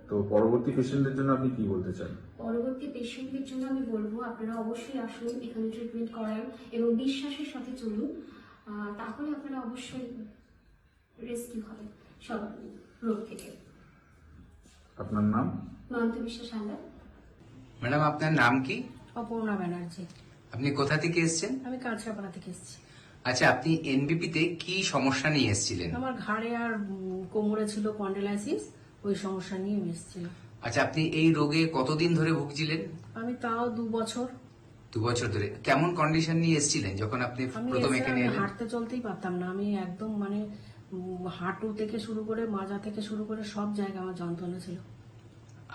তো পরবর্তী পেশেন্টদের জন্য আপনি কি বলতে চান? পরবর্তী পেশেন্টদের জন্য আমি বলবো আপনারা অবশ্যই আসুন, এখানে ট্রিটমেন্ট করান এবং বিশ্বাসের সাথে চলুন, তাহলে আপনারা অবশ্যই রেস্কিউ হবে সব রোগ থেকে। আপনার নাম? মামতু বিশ্বাস হালদার। ম্যাডাম, আপনার নাম কি? অপর্ণা ব্যানার্জি। আপনি কোথা থেকে এসেছেন? আমি কাঁচরাপাড়া থেকে এসেছি। আচ্ছা, আপনি এনবিপিতে কি সমস্যা নিয়ে এসেছিলেন? আমার ঘাড়ে আর কোমরে ছিল কন্ডেলাইসিস, ওই সমস্যা নিয়ে আমি এসেছিলাম। আচ্ছা, আপনি এই রোগে কতদিন ধরে ভুগছিলেন? আমি তাও 2 বছর। 2 বছর ধরে। কেমন কন্ডিশন নিয়ে এসেছিলেন যখন আপনি আমি প্রথম এখানে এলেন? হাঁটতে চলতেই পারতাম না, আমি একদম মানে হাঁটু থেকে শুরু করে মাজা থেকে শুরু করে সব জায়গায় আমার যন্ত্রণা ছিল।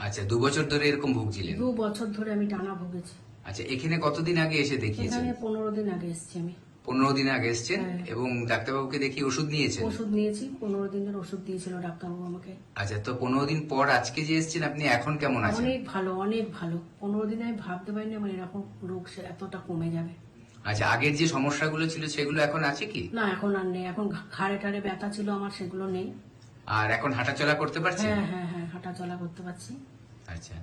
আচ্ছা, 2 বছর ধরে এরকম ভুগছিলেন? 2 বছর ধরে আমি টানা ভুগেছি। আচ্ছা, এখানে কতদিন আগে এসে দেখিয়েছেন? এখানে 15 দিন আগে এসেছি আমি। 15 দিন আগে এসেছেন হ্যাঁ। এবং ডাক্তারবাবুকে দেখিয়ে ওষুধ নিয়েছেন? ওষুধ নিয়েছি, 15 দিনের ওষুধ দিয়েছিল ডাক্তারবাবু আমাকে। আচ্ছা, তো 15 দিন পর আজকে যে এসেছেন, আপনি এখন কেমন আছেন? অনেক ভালো, অনেক ভালো। 15 দিনে আমি ভাবতে পারিনি আমার এরকম রোগ এতটা কমে যাবে। আচ্ছা, আগের যে সমস্যাগুলো ছিল সেগুলো এখন আছে কি? না, এখন আর নেই। এখন ঘাড়ে টাড়ে ব্যথা ছিল আমার, সেগুলো নেই। আর এখন হাঁটাচলা করতে পারছেন? হ্যাঁ হ্যাঁ হ্যাঁ, হাঁটা চলা করতে পারছি। আচ্ছা,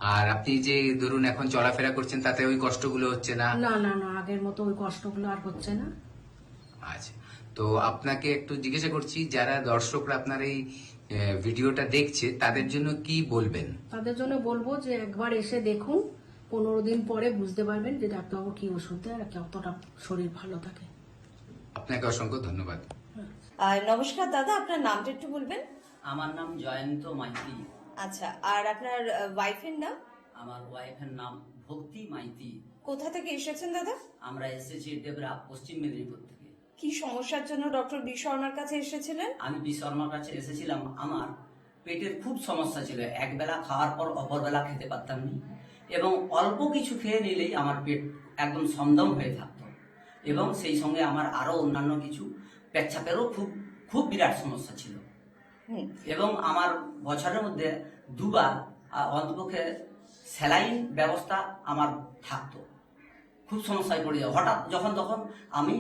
আর আপনি যে ধরুন এখন চলাফেরা করছেন তাতে ওই কষ্টগুলো হচ্ছে না? না না না, আগের মতো ওই কষ্টগুলো আর হচ্ছে না। আচ্ছা, তো আপনাকে একটু জিজ্ঞাসা করছি, যারা দর্শকরা আপনার এই ভিডিওটা দেখছে তাদের জন্য কি বলবেন? তাদের জন্য বলবো যে একবার এসে দেখুন, 15 দিন পরে বুঝতে পারবেন যে ডাক্তারবাবু কি ওষুধ দেয় আর কতটা শরীর ভালো থাকে। আপনাকে অসংখ্য ধন্যবাদ। নমস্কার দাদা, আপনার নামটা একটু বলবেন? আমার নাম জয়ন্ত মাইতি। আচ্ছা, আর আপনার ওয়াইফের নাম? আমার ওয়াইফের নাম ভক্তি মাইতি। কোথা থেকে এসেছেন দাদা? আমরা এসেছি ডেবরা, পশ্চিম মেদিনীপুর থেকে। কি সমস্যার জন্য ডক্টর বি শর্মার কাছে এসেছিলেন? আমি বি শর্মার কাছে এসেছিলাম, আমার পেটের খুব সমস্যা ছিল। একবেলা খাওয়ার পর অপরবেলা খেতে পারতাম না, এবং অল্প কিছু খেয়ে নিলেই আমার পেট একদম সমদম হয়ে থাকতো, এবং সেই সঙ্গে আমার আরো অন্যান্য কিছু পেচ্ছাপেরও খুব খুব বিরাট সমস্যা ছিল। এবং আমার বছরের মধ্যে দুবার অন্তপক্ষে স্যালাইন ব্যবস্থা আমার থাকতো। খুব সমস্যায় পড়ে যাও, হঠাৎ যখন তখন আমি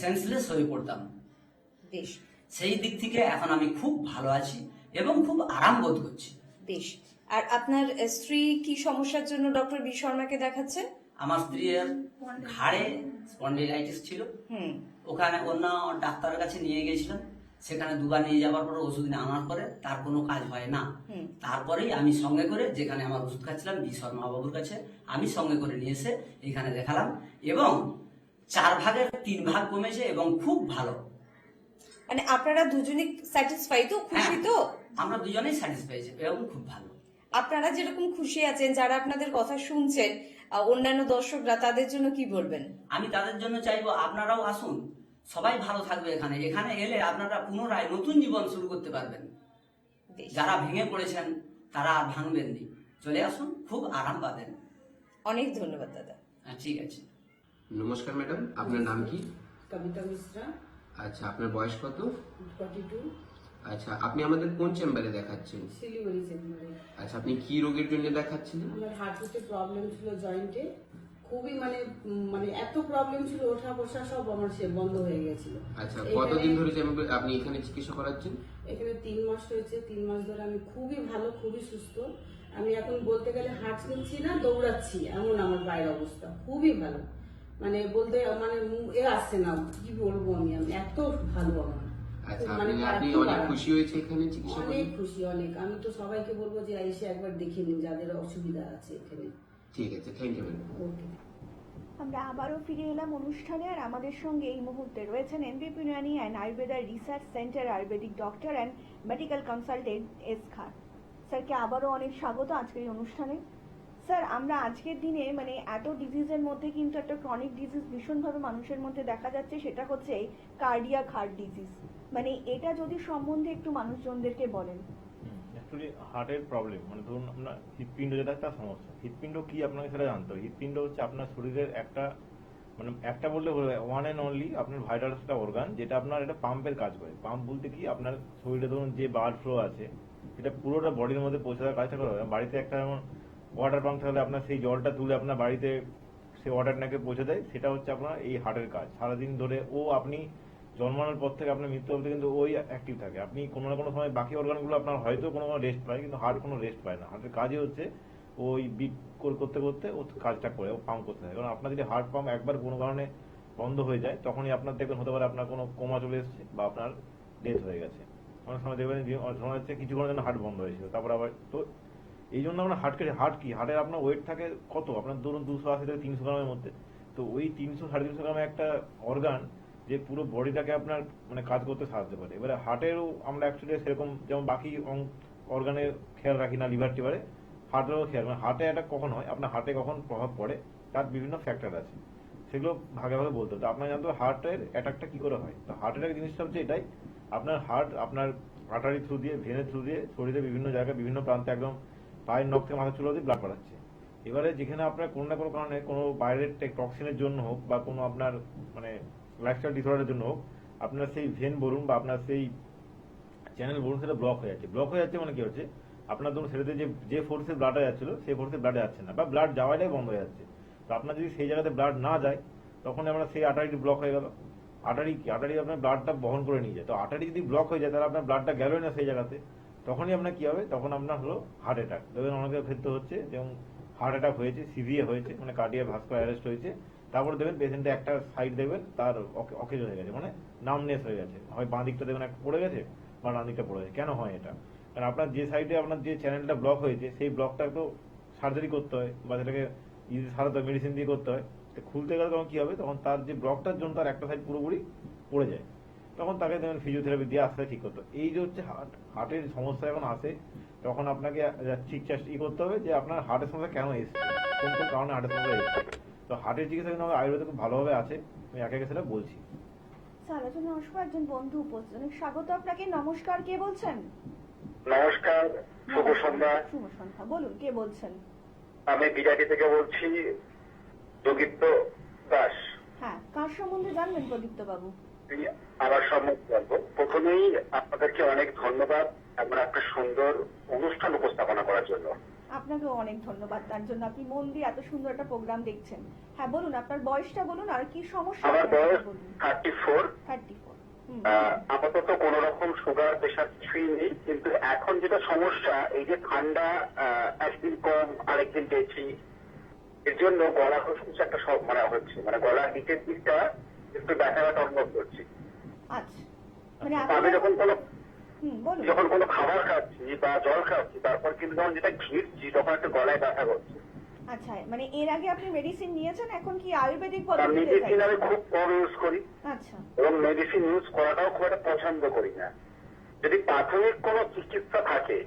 সেন্সলেস হয়ে পড়তাম। বেশ, সেই দিক থেকে এখন আমি খুব ভালো আছি এবং খুব আরাম বোধ করছি। বেশ। আর আপনার স্ত্রী কি সমস্যার জন্য ডক্টর বি শর্মাকে দেখাচ্ছেন? আমার স্ত্রীর ঘাড়ে স্পন্ডিলাইটিস ছিল। ওখানে অন্য ডাক্তারের কাছে নিয়ে গেছিলাম, সেখানে দুবার নিয়ে যাওয়ার পরে ওষুধ আনার পরে তার কোনো কাজ হয় না। তারপরেই আমি সঙ্গে করে, যেখানে আমার ওষুধ খাচ্ছিলাম বি শর্মা বাবুর কাছে, আমি সঙ্গে করে নিয়ে এসে এখানে দেখালাম, এবং 4 ভাগের 3 ভাগ কমেছে এবং খুব ভালো। মানে আপনারা দুজনেই স্যাটিসফাই তো, খুশি তো? আমরা দুজনেই স্যাটিসফাই এবং খুব ভালো। আপনারা যেরকম খুশি আছেন, যারা আপনাদের কথা শুনছেন, অন্যান্য দর্শকরা, তাদের জন্য কি বলবেন? আমি তাদের জন্য চাইবো আপনারাও আসুন, সবাই ভালো থাকবে। এখানে এখানে এলে আপনারা পুনরায় নতুন জীবন শুরু করতে পারবেন। যারা ভেঙে পড়েছেন তারা আর ভাঙবেন নি, চলে আসুন, খুব আরাম পাবেন। অনেক ধন্যবাদ দাদা। ঠিক আছে। নমস্কার ম্যাডাম, আপনার নাম কি? কবিতা মিশ্রা। আচ্ছা, আপনার বয়স কত? 42। আচ্ছা, আপনি আমাদের কোন চেম্বারে দেখাচ্ছেন? শিলিগুড়ি চেম্বারে। আচ্ছা, আপনি কি রোগের জন্য দেখাচ্ছিলেন? আমার হাঁটুতে প্রবলেম ছিল, জয়েন্টে খুবই, মানে মানে এত প্রবলেম ছিল, ওঠা বসা সব আমার সে বন্ধ হয়ে গেছিল। আচ্ছা, কতদিন ধরে আপনি এখানে চিকিৎসা করাচ্ছেন? এখানে 3 মাস হয়েছে। 3 মাস ধরে আমি খুবই ভালো, খুবই সুস্থ। আমি এখন বলতে গেলে হাঁটছি না, দৌড়াচ্ছি, এমন আমার পায়ের অবস্থা খুবই ভালো। মানে বলতে মানে এ আসছে না, কি বলবো আমি এত ভালো আমার। আচ্ছা, আপনি অনেক খুশি হয়েছে এখানে চিকিৎসা করে? অনেক খুশি, অনেক। আমি তো সবাইকে বলবো যে এসে একবার দেখে নিন, যাদের অসুবিধা আছে এখানে। ঠিক আছে, থ্যাংক ইউ ম্যাডাম। ওকে। আমরা আবারও ফিরে এলাম অনুষ্ঠানে, আর আমাদের সঙ্গে এই মুহূর্তে রয়েছেন NBP Unani and Ayurveda research centre Ayurvedic doctor and medical consultant S Khan. স্যারকে আবারও অনেক স্বাগত আজকের এই অনুষ্ঠানে। স্যার, আমরা আজকের দিনে মানে এত ডিজিজের মধ্যে কিন্তু একটা ক্রনিক ডিজিজ ভীষণভাবে মানুষের মধ্যে দেখা যাচ্ছে, সেটা হচ্ছে কার্ডিয়াক হার্ট ডিজিজ। মানে এটা যদি সম্বন্ধে একটু মানুষজনদেরকে বলেন। অ্যাকচুয়ালি হার্টের প্রবলেম, মানে ধরুন আপনার হৃৎপিণ্ড যেটা একটা সমস্যা। হৃৎপিণ্ড কি আপনাকে সেটা জানতে হবে। হৃৎপিণ্ড হচ্ছে আপনার শরীরের একটা, মানে একটা বললে ওয়ান অ্যান্ড অনলি আপনার ভাইটাল একটা অর্গান, যেটা আপনার এটা পাম্পের কাজ করে। পাম্প বলতে কি, আপনার শরীরে ধরুন যে ব্লাড ফ্লো আছে সেটা পুরোটা বডির মধ্যে পৌঁছে দেওয়ার কাজটা করে। বাড়িতে একটা যেমন ওয়াটার পাম্প থাকলে আপনার সেই জলটা তুলে আপনার বাড়িতে সেই ওয়াটারটাকে পৌঁছে দেয়, সেটা হচ্ছে আপনার এই হার্টের কাজ। সারাদিন ধরে আপনি জন্মানোর পর থেকে আপনার মৃত্যু অবধি কিন্তু ওই অ্যাক্টিভ থাকে। আপনি কোনো না কোনো সময় বাকি অর্গানগুলো আপনার হয়তো কোনো রেস্ট পায়, কিন্তু হার্ট কোনো রেস্ট পায় না। হার্টের কাজই হচ্ছে ওই বিট করতে করতে ও কাজটা করে, ও পাম্প করতে থাকে। কারণ আপনার যদি হার্ট পাম্প একবার কোনো কারণে বন্ধ হয়ে যায়, তখনই আপনার দেখবেন হতে পারে আপনার কোনো কোমা চলে এসেছে বা আপনার ডেথ হয়ে গেছে। অনেক সময় দেখবেন অনেক সময় হচ্ছে কিছুক্ষণের জন্য হার্ট বন্ধ হয়েছিল, তারপর আবার তো এই জন্য আমরা হার্ট কি হার্টের আপনার ওয়েট থাকে কত, আপনার ধরুন 280 থেকে 300 গ্রামের মধ্যে। তো ওই 300-350 গ্রামের একটা অর্গান যে পুরো বডিটাকে আপনার মানে কাজ করতে সাহায্য করে। এবারে হার্টেরও আমরা অ্যাকচুয়ালি সেরকম যেমন বাকি অর্গানের খেয়াল রাখি না, লিভার টিভারে, হার্টেরও খেয়াল, মানে হার্টে এটা কখন হয়, আপনার হার্টে কখন প্রভাব পড়ে, তার বিভিন্ন ফ্যাক্টর আছে, সেগুলো ভাগে ভাগে বলতে হবে। আপনার জানতে হবে হার্টের অ্যাটাকটা কি করে হয়। তো হার্টের একটা জিনিসটা হচ্ছে এটাই, আপনার হার্ট আপনার আর্টারি থ্রু দিয়ে, ভেনের থ্রু দিয়ে শরীরে বিভিন্ন জায়গায় বিভিন্ন প্রান্তে একদম পায়ের নখ থেকে মাথা চুল অবধি ব্লাড পাঠাচ্ছে। এবারে যেখানে আপনার কোনো না কোনো কারণে কোনো বাইরের টক্সিনের জন্য হোক বা কোনো আপনার মানে লাইফস্টাইল ডিসঅর্ডারের জন্য হোক, আপনার সেই ভেন বলুন বা আপনার সেই চ্যানেল বলুন, সেটা ব্লক হয়ে যাচ্ছে। ব্লক হয়ে যাচ্ছে মানে কি হচ্ছে, আপনার ধরুন সেটাতে যে ফোর্সে ব্লাডটা যাচ্ছিল সেই ফোর্সে ব্লাডে যাচ্ছে না, বা ব্লাড যাওয়াটাই বন্ধ হয়ে যাচ্ছে। তো আপনার যদি সেই জায়গাতে ব্লাড না যায়, তখন আমরা সেই আর্টারিটি ব্লক হয়ে গেল। আর্টারি আপনার ব্লাডটা বহন করে নিয়ে যায়। তো আর্টারি যদি ব্লক হয়ে যায়, তাহলে আপনার ব্লাডটা গেলই না সেই জায়গাতে। তখনই আপনার কি হবে, তখন আপনার হলো হার্ট অ্যাটাক। দেখবেন অনেকের ক্ষেত্রে হচ্ছে যেমন হার্ট অ্যাটাক হয়েছে, সিভিএ হয়েছে, মানে কার্ডিয়াক ভাস্কুলার অ্যারেস্ট হয়েছে, তারপরে দেখবেন পেশেন্টের একটা সাইড দেখবেন তার অকেজ হয়ে গেছে, মানে নামনেস হয়ে গেছে, হয় বাঁ দিকটা দেখবেন একটা পড়ে গেছে বা ডান দিকটা পড়ে গেছে। কেন হয় এটা? কারণ আপনার যে সাইডে আপনার যে চ্যানেলটা ব্লক হয়েছে সেই ব্লকটা তো সার্জারি করতে হয় বা সেটাকে সারাতে হয়, মেডিসিন দিয়ে করতে হয়। তো খুলতে গেলে তখন কি হবে, তখন তার যে ব্লকটার জন্য তার একটা সাইড পুরোপুরি পড়ে যায়, তখন তাকে দেখবেন ফিজিওথেরাপি দিয়ে আস্তে ঠিক করতে হয়। এই যে হচ্ছে হার্টের সমস্যা যখন আসে, তখন আপনাকে ঠিক করতে হবে যে আপনার হার্টের সমস্যা কেন এসছে, কোন কোন কারণে হার্টের সমস্যা এসছে। তো হার্টের চিকিৎসা কিন্তু আমাদের আয়ুর্বেদে খুব ভালোভাবে আছে, আমি একে একে সেটা বলছি। স্যার আলোচনা আসবো, একজন বন্ধু উপস্থিত, অনেক স্বাগত আপনাকে। নমস্কার, কে বলছেন? নমস্কার, শুভ সন্ধ্যা। শুভ সন্ধ্যা, বলুন কে বলছেন? আমি বিরাটি থেকে বলছি, যোগিত্য দাস। হ্যাঁ, কার সম্বন্ধে জানবেন প্রদীপ্ত বাবু? আমার সম্বন্ধে বলবো। প্রথমেই আপনাদেরকে অনেক ধন্যবাদ এমন একটা সুন্দর অনুষ্ঠান উপস্থাপনা করার জন্য। আপনাকেও অনেক ধন্যবাদ তার জন্য, আপনি মন দিয়ে এত সুন্দর একটা প্রোগ্রাম দেখছেন। হ্যাঁ বলুন, আপনার বয়সটা বলুন আর কি সমস্যা। আমার বয়স 34। 34। আপাতত কোন রকম সুগার প্রেশার কিছুই নেই, কিন্তু এখন যেটা সমস্যা, এই যে ঠান্ডা একদিন কম আরেকদিন বেশি, এর জন্য গলা খুশখুশ একটা সব মানে হচ্ছে, মানে গলার নিচের দিকটা একটু ব্যথা ব্যথা অনুভব করছি। আচ্ছা, মানে আমি যখন বলুন, কোনো খাবার খাচ্ছি বা জল খাচ্ছি, তারপর কিন্তু যখন যেটা ঘিরছি তখন একটু গলায় ব্যথা করছে। আচ্ছা, মানে এর আগে আপনি মেডিসিন নিয়েছেন, এখন কি আয়ুর্বেদিক পদ্ধতিতে? মেডিসিন আমি খুব কম ইউজ করি। আচ্ছা, এবং মেডিসিন ইউজ করাটাও খুব একটা পছন্দ করি না। যদি প্রাথমিক কোনো চিকিৎসা থাকে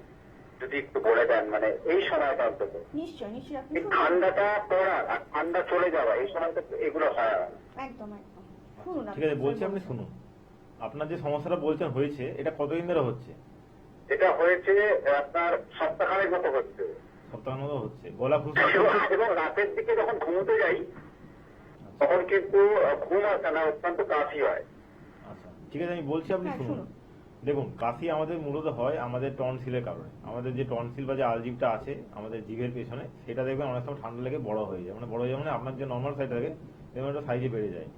যদি একটু বলে দেন, মানে এই সময়টা অন্তত। নিশ্চয়ই নিশ্চয়ই, আপনি ঠান্ডাটা পড়ার আর ঠান্ডা চলে যাওয়া, এই সময়টা এগুলো হয় না। একদম একদম শুনুন। ঠিক আছে, বলছি, আপনি শুনুন। আপনার যে সমস্যাটা বলছেন হয়েছে, এটা কতদিন ধরে হচ্ছে? এটা হয়েছে আপনার সপ্তাহখানেক মতো হচ্ছে। সপ্তাহের মতো হচ্ছে। গলা খুশখুশ এবং রাতের দিকে যখন ঘুমোতে যাই তখন কিন্তু ঘুম আসে না, অত্যন্ত কাশি হয়। আচ্ছা ঠিক আছে, আমি বলছি, আপনি শুনুন। দেখুন, কাশি আমাদের মূলত হয় আমাদের টনসিলের কারণে। আমাদের যে টনসিল বা যে আলজিভটা আছে আমাদের জিভের পেছনে, সেটা দেখবেন অনেক সময় ঠান্ডা লেগে বড় হয়ে যায়, মানে বড় হয়ে যায় মানে আপনার যে নর্মাল সাইড থাকে দেখবেন ওটা সাইজে বেড়ে যায়।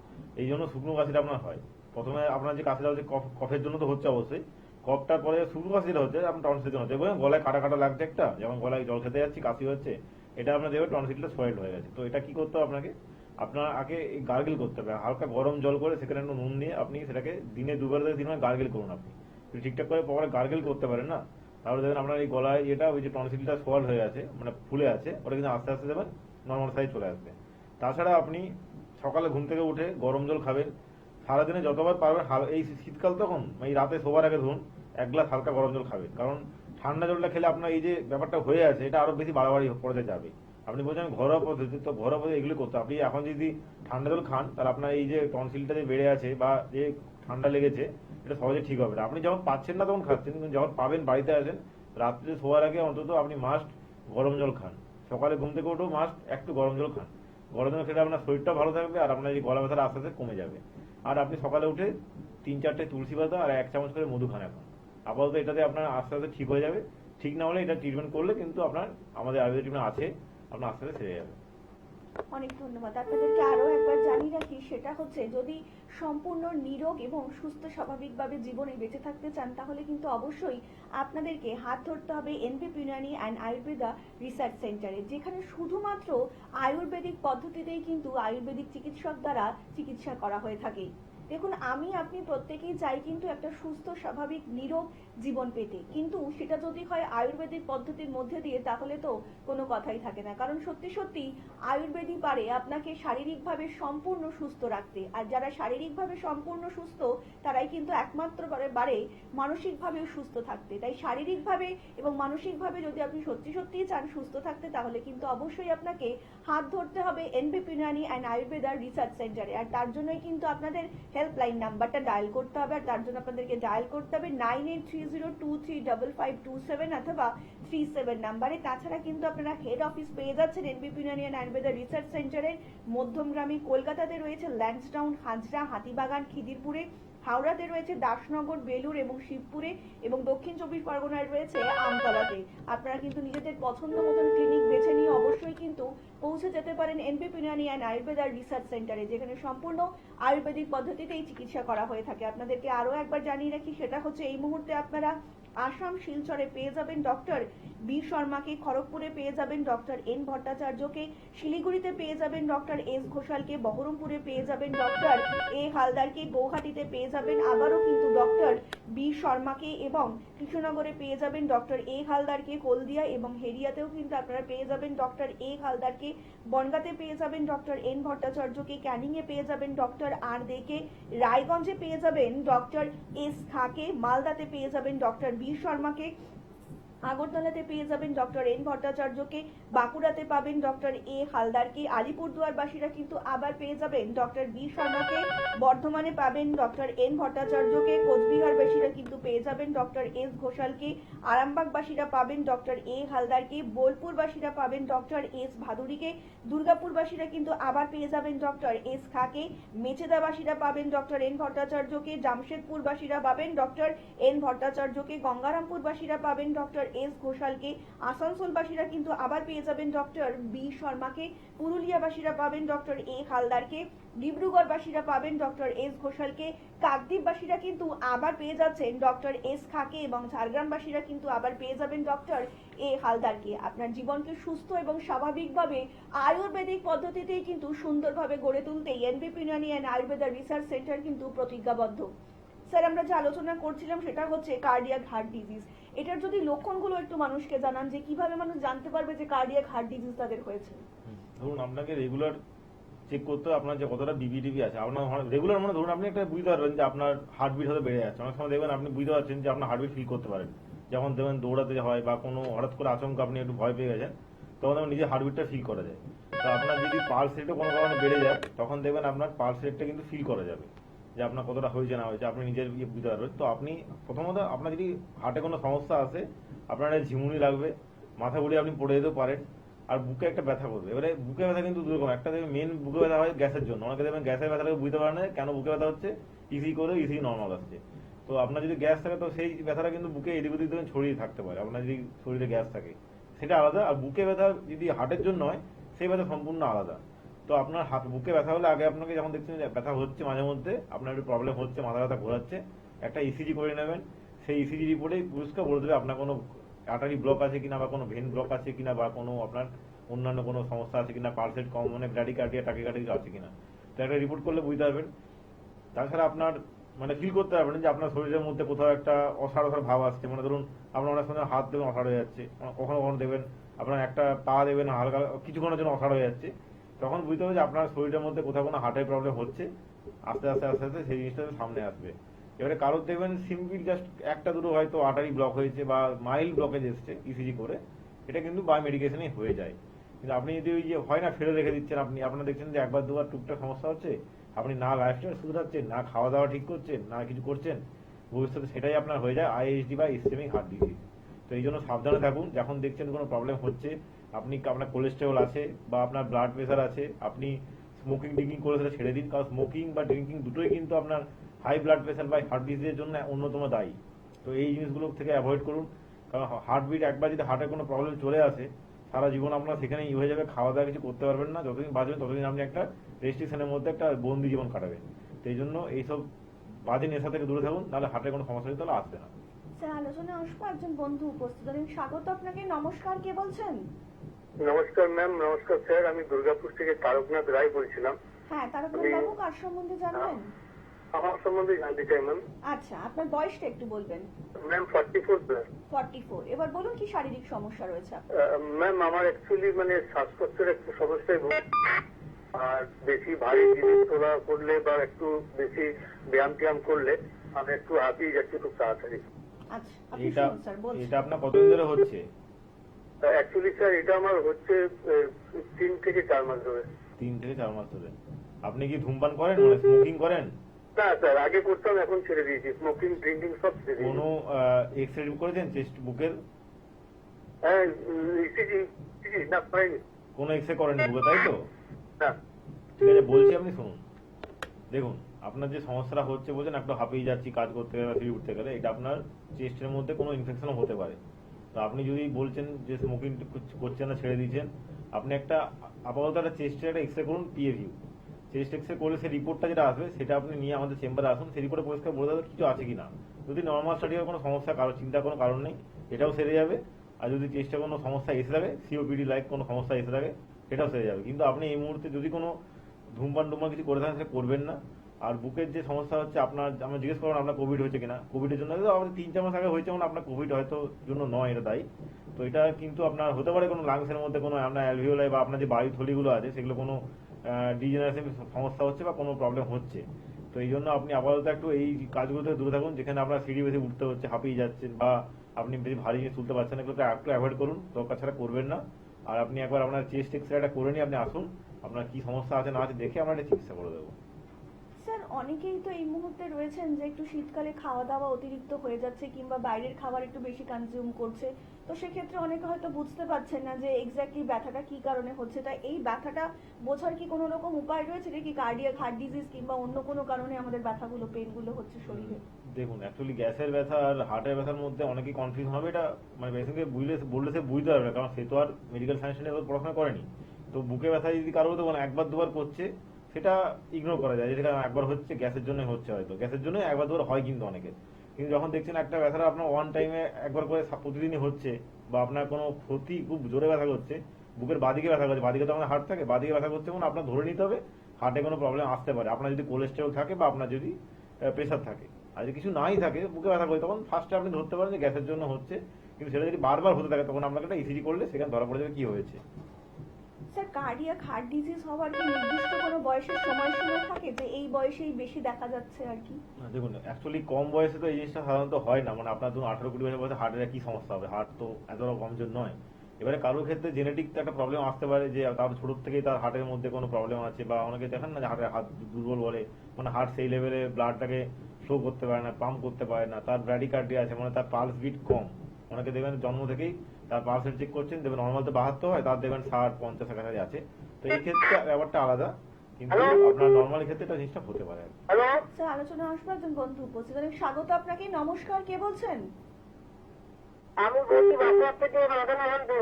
এই জন্য শুকনো কাশিটা আপনার হয়। প্রথমে আপনার যে কাশিটা হচ্ছে কফের জন্য তো হচ্ছে অবশ্যই, কফটার পরে শুকনো কাশিটা হচ্ছে আপনার টনসিলের জন্য হচ্ছে। দেখবেন গলায় কাটা কাটা লাগছে একটা, যেমন গলায় জল খেতে যাচ্ছি কাশি হচ্ছে, এটা আপনার দেখবেন টনসিলটা সোয়েল্ড হয়ে গেছে। তো এটা কি করতে হবে আপনাকে, আপনার আগে গার্গেল করতে হবে, হালকা গরম জল করে সেখানে একটু নুন নিয়ে আপনি সেটাকে দিনে 2 বার থেকে 3 বার গার্গেল করুন। আপনি যদি ঠিকঠাক করে পরে গার্গেল করতে পারেন না, তাহলে দেখবেন আপনার এই গলায় যেটা ওই যে টনসিলটা সোয়াল হয়ে আছে, মানে ফুলে আছে, ওটা কিন্তু আস্তে আস্তে দেবেন নর্মাল সাইজ চলে আসবে। তাছাড়া আপনি সকালে ঘুম থেকে উঠে গরম জল খাবেন, সারাদিনে যতবার পারবেন। এই শীতকাল তখন এই রাতে শোবার আগে ধরুন 1 গ্লাস হালকা গরম জল খাবেন, কারণ ঠান্ডা জলটা খেলে আপনার এই যে ব্যাপারটা হয়ে আছে এটা আরো বেশি বাড়াবাড়ি পড়তে যাবে। আপনি বলছেন ঘরোয়া পদ্ধতি, তো ঘরোয়া পদ্ধতি এগুলি করতে, আপনি এখন যদি ঠান্ডা জল খান তাহলে আপনার এই যে টনসিলটা যে বেড়ে আছে বা যে ঠান্ডা লেগেছে এটা সহজে ঠিক হবে না। আপনি যখন পাচ্ছেন না তখন খাচ্ছেন, কিন্তু যখন পাবেন বাড়িতে আসেন রাত্রে শোয়ার আগে অন্তত আপনি মাস্ট গরম জল খান। সকালে ঘুম থেকে উঠেও মাস্ট একটু গরম জল খান। গরম জল খেলে আপনার শরীরটা ভালো থাকবে আর আপনার এই গলা ব্যথাটা আস্তে আস্তে কমে যাবে। আর আপনি সকালে উঠে 3-4টে তুলসী পাতা আর 1 চামচ করে মধু খান এখন। আপাতত এটাতে আপনার আস্তে আস্তে ঠিক হয়ে যাবে। ঠিক না হলে এটা ট্রিটমেন্ট করলে কিন্তু আপনার আমাদের আয়ুর্বেদিক ট্রিটমেন্ট আছে, আপনার আস্তে আস্তে সেরে যাবে। অনেক ধন্যবাদ। আপনাদেরকে আরো একবার জানিয়ে রাখি, সেটা হচ্ছে যদি সম্পূর্ণ নিরোগ এবং সুস্থ স্বাভাবিকভাবে জীবনে বেঁচে থাকতে চান, তাহলে কিন্তু অবশ্যই আপনাদেরকে হাত ধরতে হবে এনবিপি ইউনানি অ্যান্ড আয়ুর্বেদা রিসার্চ সেন্টারে, যেখানে শুধুমাত্র আয়ুর্বেদিক পদ্ধতিতেই কিন্তু আয়ুর্বেদিক চিকিৎসক দ্বারা চিকিৎসা করা হয়ে থাকে। দেখুন, আপনি প্রত্যেকেই চাই কিন্তু একটা সুস্থ স্বাভাবিক নিরোগ জীবন পেতে, কিন্তু সেটা যদি হয় আয়ুর্বেদিক পদ্ধতির মধ্যে দিয়ে তাহলে তো কোনো কথাই থাকে না। কারণ সত্যি সত্যি আয়ুর্বেদই পারে আপনাকে শারীরিকভাবে সম্পূর্ণ সুস্থ রাখতে, আর যারা শারীরিকভাবে সম্পূর্ণ সুস্থ তারাই কিন্তু একমাত্র পারে মানসিকভাবেও সুস্থ থাকতে। তাই শারীরিকভাবে এবং মানসিকভাবে যদি আপনি সত্যিই চান সুস্থ থাকতে, তাহলে কিন্তু অবশ্যই আপনাকে হাত ধরতে হবে এনবিপি ইউনানি অ্যান্ড আয়ুর্বেদা রিসার্চ সেন্টারে। আর তার জন্যই কিন্তু আপনাদের হেল্পলাইন নাম্বারটা ডায়াল করতে হবে, আর তার জন্য আপনাদেরকে ডায়াল করতে হবে 9830235527 অথবা 37 নাম্বারে। তাছাড়া কিন্তু আপনারা হেড অফিস পেয়ে যাচ্ছেন এনবিপি ইউনানি অ্যান্ড আয়ুর্বেদা রিসার্চ সেন্টারের মধ্যমগ্রামে। কলকাতাতে রয়েছে ল্যান্সডাউন, হাজরা, হাতিবাগান, খিদিরপুরে। হাওড়াতে রয়েছে দাসনগর, বেলুর এবং শিবপুরে, এবং দক্ষিণ 24 পরগনায় রয়েছে আমতলাতে। আপনারা কিন্তু নিজেদের পছন্দ মতন ক্লিনিক বেছে নিয়ে অবশ্যই কিন্তু পৌঁছে যেতে পারেন এনবিপি ইউনানি অ্যান্ড আয়ুর্বেদা রিসার্চ সেন্টারে, যেখানে সম্পূর্ণ আয়ুর্বেদিক পদ্ধতিতেই চিকিৎসা করা হয়ে থাকে। আপনাদেরকে আরো একবার জানিয়ে রাখি, সেটা হচ্ছে এই মুহূর্তে আপনারা আসাম শিলচরে পেয়ে যাবেন ডক্টর বি শর্মাকে, খড়গপুরে পেয়ে যাবেন ডক্টর এন ভট্টাচার্যকে, শিলিগুড়িতে পেয়ে যাবেন ডক্টর এস ঘোষালকে, বহরমপুরে পেয়ে যাবেন ডক্টর এ হালদারকে, গৌহাটিতে পেয়ে যাবেন আবারও কিন্তু ডক্টর বি শর্মাকে এবং কৃষ্ণনগরে পেয়ে যাবেন ডক্টর এ হালদারকে, হলদিয়া এবং হেরিয়াতেও কিন্তু আপনারা পেয়ে যাবেন ডক্টর এ হালদারকে, বনগাঁতে পেয়ে যাবেন ডক্টর এন ভট্টাচার্যকে, ক্যানিংয়ে পেয়ে যাবেন ডক্টর আর দেকে, রায়গঞ্জে পেয়ে যাবেন ডক্টর এস খাকে, মালদাতে পেয়ে যাবেন ডক্টর বি শর্মাকে, আগরতলাতে পেয়ে যাবেন ডক্টর এন ভট্টাচার্যকে, বাঁকুড়াতে পাবেন ডক্টর এ হালদারকে, আলিপুরদুয়ারবাসীরা কিন্তু আবার পেয়ে যাবেন ডক্টর বি শর্মাকে, বর্ধমানে পাবেন ডক্টর এন ভট্টাচার্যকে, কোচবিহারবাসীরা কিন্তু পেয়ে যাবেন ডক্টর এস ঘোষালকে, আরামবাগবাসীরা পাবেন ডক্টর এ হালদারকে, বোলপুরবাসীরা পাবেন ডক্টর এস ভাদুরীকে, দুর্গাপুরবাসীরা কিন্তু আবার পেয়ে যাবেন ডক্টর এস খাকে, মেচেদাবাসীরা পাবেন ডক্টর এন ভট্টাচার্যকে, জামশেদপুরবাসীরা পাবেন ডক্টর এন ভট্টাচার্যকে, গঙ্গারামপুরবাসীরা পাবেন ডক্টর এস ঘোষালকে, আসানসোলবাসীরা কিন্তু আবার পেয়ে যাবেন ডক্টর বি শর্মাকে, পুরুলিয়াবাসীরা পাবেন ডক্টর এ হালদারকে, ডিব্রুগড়বাসীরা পাবেন ডক্টর এস ঘোষালকে, কাকদ্বীপবাসীরা কিন্তু আবার পেয়ে যাচ্ছেন ডক্টর এস খাকে এবং ঝাড়গ্রামবাসীরা কিন্তু আবার পেয়ে যাবেন ডক্টর এ হালদারকে। আপনার জীবনকে সুস্থ এবং স্বাভাবিকভাবে আয়ুর্বেদিক পদ্ধতিতেই কিন্তু সুন্দরভাবে গড়ে তুলতে এনবিপি Unani and Ayurveda research centre কিন্তু প্রতিজ্ঞাবদ্ধ। স্যার, আমরা যে আলোচনা করছিলাম সেটা হচ্ছে কার্ডিয়াক হার্ট ডিজিজ। এটার যদি লক্ষণগুলো একটু মানুষকে জানান যে কিভাবে মানুষ জানতে পারবে যে কার্ডিয়াক হার্ট ডিজিজ তাদের হয়েছে। ধরুন আপনাকে রেগুলার চেক করতে হবে আপনার যে কতটা বিবিটিভি আছে। আপনার রেগুলার মানে ধরুন আপনি একটা বুঝতে পারবেন যে আপনার হার্টবিট হয়তো বেড়ে যাচ্ছে। অনেক সময় দেখবেন আপনি বুঝতে পারছেন যে আপনার হার্টবিট ফিল করতে পারেন। যখন দেখবেন দৌড়াতে হয় বা কোনো হঠাৎ করে আচমকা আপনি একটু ভয় পেয়ে গেছেন, তখন আপনার নিজের হার্টবিটটা ফিল করা যায়। তো আপনার যদি পালস রেটও কোনো কারণে বেড়ে যায়, তখন দেখবেন আপনার পালস রেটটা কিন্তু ফিল করা যাবে যে আপনার কতটা হয়েছে না হয়েছে, আপনি নিজের বুঝতে পারবেন। তো আপনি প্রথমত আপনার যদি হার্টে কোনো সমস্যা আছে, আপনার ঝিমুনি লাগবে, মাথা ঘুরে আপনি পড়ে যেতে পারেন, আর বুকে একটা ব্যথা করবে। এবারে বুকে ব্যথা কিন্তু দুরকম, একটা দেখবেন মেন বুকে ব্যথা হয় গ্যাসের জন্য। অনেকে দেখবেন গ্যাসের ব্যথাটাকে বুঝতে পারে না কেন বুকে ব্যথা হচ্ছে, ইসি করে ইসি নর্মাল আসছে। তো আপনার যদি গ্যাস থাকে তো সেই ব্যথাটা কিন্তু বুকে এদিক ওদিক দেখবেন ছড়িয়ে থাকতে পারে। আপনার যদি শরীরে গ্যাস থাকে সেটা আলাদা, আর বুকে ব্যথা যদি হার্টের জন্য হয় সেই ব্যথা সম্পূর্ণ আলাদা। তো আপনার বুকে ব্যথা হলে আগে আপনাকে যখন দেখছেন ব্যথা হচ্ছে মাঝে মধ্যে, আপনার একটু প্রবলেম হচ্ছে, মাথা ব্যথা ঘোরাচ্ছে, একটা ইসিজি করে নেবেন। সেই ইসিজি রিপোর্টে পরিষ্কার বলে দেবে আপনার কোনো আর্টারি ব্লক আছে কিনা, বা কোনো ভেন ব্লক আছে কিনা, বা কোনো আপনার অন্যান্য কোনো সমস্যা আছে কিনা, পালসেট কম মানে ব্র্যাডিকার্ডিয়া টাকিকার্ডিয়া আছে কিনা। তো একটা রিপোর্ট করলে বুঝতে পারবেন। তাছাড়া আপনার মানে ফিল করতে পারবেন যে আপনার শরীরের মধ্যে কোথাও একটা অসাড় অসাড় ভাব আসছে। মানে ধরুন আপনার অনেক সময় হাত দেবেন অসাড় হয়ে যাচ্ছে, কখনো কখনো দেবেন আপনার একটা পা দেবেন হালকা কিছুক্ষণের জন্য অসাড় হয়ে যাচ্ছে, তখন বুঝতে হবে যে আপনার শরীরের মধ্যে কোথাও কোনো হার্টের প্রবলেম হচ্ছে। আস্তে আস্তে আস্তে আস্তে সেই জিনিসটা সামনে আসবে। এবারে কারোর দেখবেন সিম্পল জাস্ট একটা দুটো হয়তো আর্টারি ব্লক হয়েছে বা মাইল্ড ব্লকেজ এসছে ইসিজি করে, এটা কিন্তু বাই মেডিকেশনেই হয়ে যায়। কিন্তু আপনি যদি ওই যে হয় না ফেলে রেখে দিচ্ছেন, আপনি আপনার দেখছেন যে একবার দুবার টুকটাক সমস্যা হচ্ছে, আপনি না লাইফস্টাইল শুধরাচ্ছেন, না খাওয়া দাওয়া ঠিক করছেন, না কিছু করছেন, ভবিষ্যতে সেটাই আপনার হয়ে যায় আইএসডি বা ইসকেমিক হার্ট ডিজিজ। তো এই জন্য সাবধানে থাকুন। যখন দেখছেন কোনো প্রবলেম হচ্ছে, আপনি আপনার কোলেস্টেরল আছে বা আপনার ব্লাড প্রেশার আছে, আপনি স্মোকিং ড্রিঙ্কিং করে সেটা ছেড়ে দিন। কারণ স্মোকিং বা ড্রিঙ্কিং দুটোই কিন্তু আপনার হাই ব্লাড প্রেশার বা হার্ট ডিজিজের জন্য অন্যতম দায়ী। তো এই জিনিসগুলো থেকে অ্যাভয়েড করুন। কারণ হার্টবিট একবার যদি হার্টের কোনো প্রবলেম চলে আসে, সারা জীবন আপনার সেখানেই হয়ে যাবে, খাওয়া দাওয়া কিছু করতে পারবেন না, যতদিন বাঁচবেন ততদিন আপনি একটা রেস্ট্রিকশনের মধ্যে একটা বন্দি জীবন কাটাবেন। তো এই জন্য এইসব বাজে নেশা থেকে দূরে থাকুন, নাহলে হার্টের কোনো সমস্যা তাহলে আসবে না। স্যার, আলোচনা আসবো, একজন বন্ধু উপস্থিত আছেন, স্বাগত আপনাকে। নমস্কার, কে বলছেন? নমস্কার ম্যাম। নমস্কার স্যার, আমি দুর্গাপুর থেকে তারকনাথ রায় বলছিলাম। হ্যাঁ, তারকনাথ বাবু, কার সম্বন্ধে জানবেন? আমার সম্বন্ধে জানতে চাই ম্যাম। আচ্ছা, আপনার বয়সটা একটু বলবেন। Ma'am 44 plus. 44। এবার বলুন কি শারীরিক সমস্যা রয়েছে আপনার? ম্যাম আমার অ্যাকচুয়ালি মানে শ্বাসকষ্টের একটু সমস্যায় আর বেশি ভারী জিনিস তোলা করলে বা একটু বেশি ব্যায়াম ট্যায়াম করলে আমি একটু হাঁপিয়ে যাচ্ছি খুব তাড়াতাড়ি। আচ্ছা, আপনি এটা শুনুন স্যার, বলছি। এটা আপনার কতদিন ধরে হচ্ছে? অ্যাকচুয়ালি স্যার এটা আমার হচ্ছে 3 থেকে 4 মাস ধরে। 3 থেকে 4 মাস ধরে। আপনি কি ধূমপান করেন, মানে স্মোকিং করেন? না স্যার, আগে করতাম, এখন ছেড়ে দিয়েছি। স্মোকিং ড্রিঙ্কিং সব ছেড়ে দিয়েছি। কোনো এক্সরে করেছেন চেস্ট বুকের? হ্যাঁ, ইসিজি না পাইনি। কোনো এক্সরে করেন বুকে, তাই তো? না। ঠিক আছে, বলছি আপনি শুনুন। দেখুন, আপনার যে সমস্যাটা হচ্ছে বলছেন একটু হাঁপিয়ে যাচ্ছি কাজ করতে গেলে, সিঁড়ি উঠতে গেলে, এটা আপনার চেস্টের মধ্যে কোনো ইনফেকশনও হতে পারে। তো আপনি যদি বলছেন যে স্মোকিং করছেন না, ছেড়ে দিয়েছেন, আপনি একটা আপাতত একটা চেস্টের একটা এক্সরে করুন, পিএ ভিউ। চেস্ট এক্সরে করলে সেই রিপোর্টটা যেটা আসবে সেটা আপনি নিয়ে আমাদের চেম্বারে আসুন, সেই রিপোর্টে পরিষ্কার বলে দেবে কিছু আছে কিনা। যদি নর্মাল স্টাডির কোনো সমস্যা কারো চিন্তার কোনো কারণ নেই, এটাও সেরে যাবে। আর যদি চেষ্টা কোনো সমস্যা এসে থাকে, সিওপিডি লাইক কোনো সমস্যা এসে থাকে, সেটাও সেরে যাবে। কিন্তু আপনি এই মুহূর্তে যদি কোনো ধূমপান কিছু করে থাকেন সেটা করবেন না। আর বুকের যে সমস্যা হচ্ছে আপনার, আমরা জিজ্ঞেস করলাম আপনার কোভিড হয়েছে কিনা, কোভিডের জন্য আমাদের 3-4 মাস আগে হয়েছে, মানে আপনার কোভিড হয়তো জন্য নয় এটা দায়ী। তো এটা কিন্তু আপনার হতে পারে কোনো লাংসের মধ্যে কোনো আপনার অ্যালভিওলাই বা আপনার যে বায়ুথলিগুলো আছে সেগুলো কোনো ডিজেনারেশন সমস্যা হচ্ছে বা কোনো প্রবলেম হচ্ছে। তো এই জন্য আপনি আপাতত একটু এই কাজগুলো থেকে দূরে থাকুন, যেখানে আপনার সিঁড়ি বেশি উঠতে হচ্ছে, হাঁপিয়ে যাচ্ছেন বা আপনি বেশি ভারী জিনিস তুলতে পারছেন না, এগুলোকে একটু অ্যাভয়েড করুন, দরকার ছাড়া করবেন না। আর আপনি একবার আপনার চেস্ট এক্সরেটা করে নিয়ে আপনি আসুন, আপনার কি সমস্যা আছে না আছে দেখে আমরা একটা চিকিৎসা করে দেবো। স্যার, অনেকেই তো এই মুহূর্তে রয়েছেন যে একটু শীতকালে খাওয়া দাওয়া অতিরিক্ত হয়ে যাচ্ছে কিংবা বাইরের খাবার একটু বেশি কনজিউম করছে, তো সেক্ষেত্রে অনেকে হয়তো বুঝতে পারছেন না যে এক্স্যাক্টলি ব্যথাটা কি কারণে হচ্ছে। তাই এই ব্যথাটা বোঝার কি কোনো রকম উপায় রয়েছে নাকি কার্ডিয়াক হার্ট ডিজিজ কিংবা অন্য কোনো কারণে আমাদের ব্যথাগুলো পেনগুলো হচ্ছে শরীরে? দেখুন, অ্যাকচুয়ালি গ্যাসের ব্যথা আর হার্টের ব্যথার মধ্যে অনেকেই কনফিউজ হবে। এটা মানে পেশেন্টকে বললে সে বুঝতে পারবে না, কারণ সে তো আর মেডিকেল সায়েন্স নিয়ে পড়াশোনা করেনি। তো বুকে ব্যথা যদি কারো তো একবার দুবার করছে সেটা ইগনোর করা যায়, যেটা একবার হচ্ছে গ্যাসের জন্য হচ্ছে, হয়তো গ্যাসের জন্য একবার দুবার হয় কিন্তু অনেকের। কিন্তু যখন দেখছেন একটা ব্যথাটা আপনার ওয়ান টাইমে একবার করে প্রতিদিনই হচ্ছে বা আপনার কোনো ক্ষতি খুব জোরে ব্যথা করছে, বুকের বাদিকে ব্যথা করছে, বাদিকে তো আমাদের হার্ট থাকে, বাদিকে ব্যথা করছে, মানে আপনার ধরে নিতে হবে হার্টে কোনো প্রবলেম আসতে পারে। আপনার যদি কোলেস্টেরল থাকে বা আপনার যদি প্রেশার থাকে, আর যদি কিছু নাই থাকে বুকে ব্যথা করে, তখন ফার্স্টে আপনি ধরতে পারেন যে গ্যাসের জন্য হচ্ছে। কিন্তু সেটা যদি বারবার হতে থাকে তখন আপনাকে একটা ইসিজি করলে সেখানে ধরা পড়ে যাবে কি হয়েছে। স্যার, কার্ডিয়াক হার্ট ডিজিজ হওয়ার কি নির্দিষ্ট কোনো বয়সের সময়সীমা থাকে যে এই বয়সেই বেশি দেখা যাচ্ছে আর কি? দেখুন, অ্যাকচুয়ালি কম বয়সে তো এই জিনিসটা সাধারণত হয় না, মানে আপনার ধরুন 18-20 বছর বয়সে হার্টের কি সমস্যা হবে, হার্ট তো এতটা কমজোর নয়। এবারে কারোর ক্ষেত্রে জেনেটিক একটা প্রবলেম আসতে পারে যে তার ছোট থেকেই তার হার্টের মধ্যে কোনো প্রবলেম আছে, বা অনেকে দেখেন না যে হার্টের হাত দুর্বল বলে, মানে হার্ট সেই লেভেলে ব্লাডটাকে ফ্লো করতে পারে না, পাম্প করতে পারে না, তার ব্র্যাডিকার্ডিয়া আছে, মানে তার পালস বিট কম। অনেকে দেখবেন জন্ম থেকেই তার পালস চেক করছেন, দেখবেন নর্মাল তো 72 হয়, তার দেখবেন 60-50 কাছাকাছি আছে। তো এই ক্ষেত্রে ব্যাপারটা আলাদা, কিন্তু আপনার নর্মাল ক্ষেত্রে এটা জিনিসটা হতে পারে। স্যার, আলোচনা আসবে একজন বন্ধু উপস্থিত আছেন। স্বাগত আপনাকে। নমস্কার, কে বলছেন? আমি বলছি বাঁকুড়া থেকে রতনা বলতে।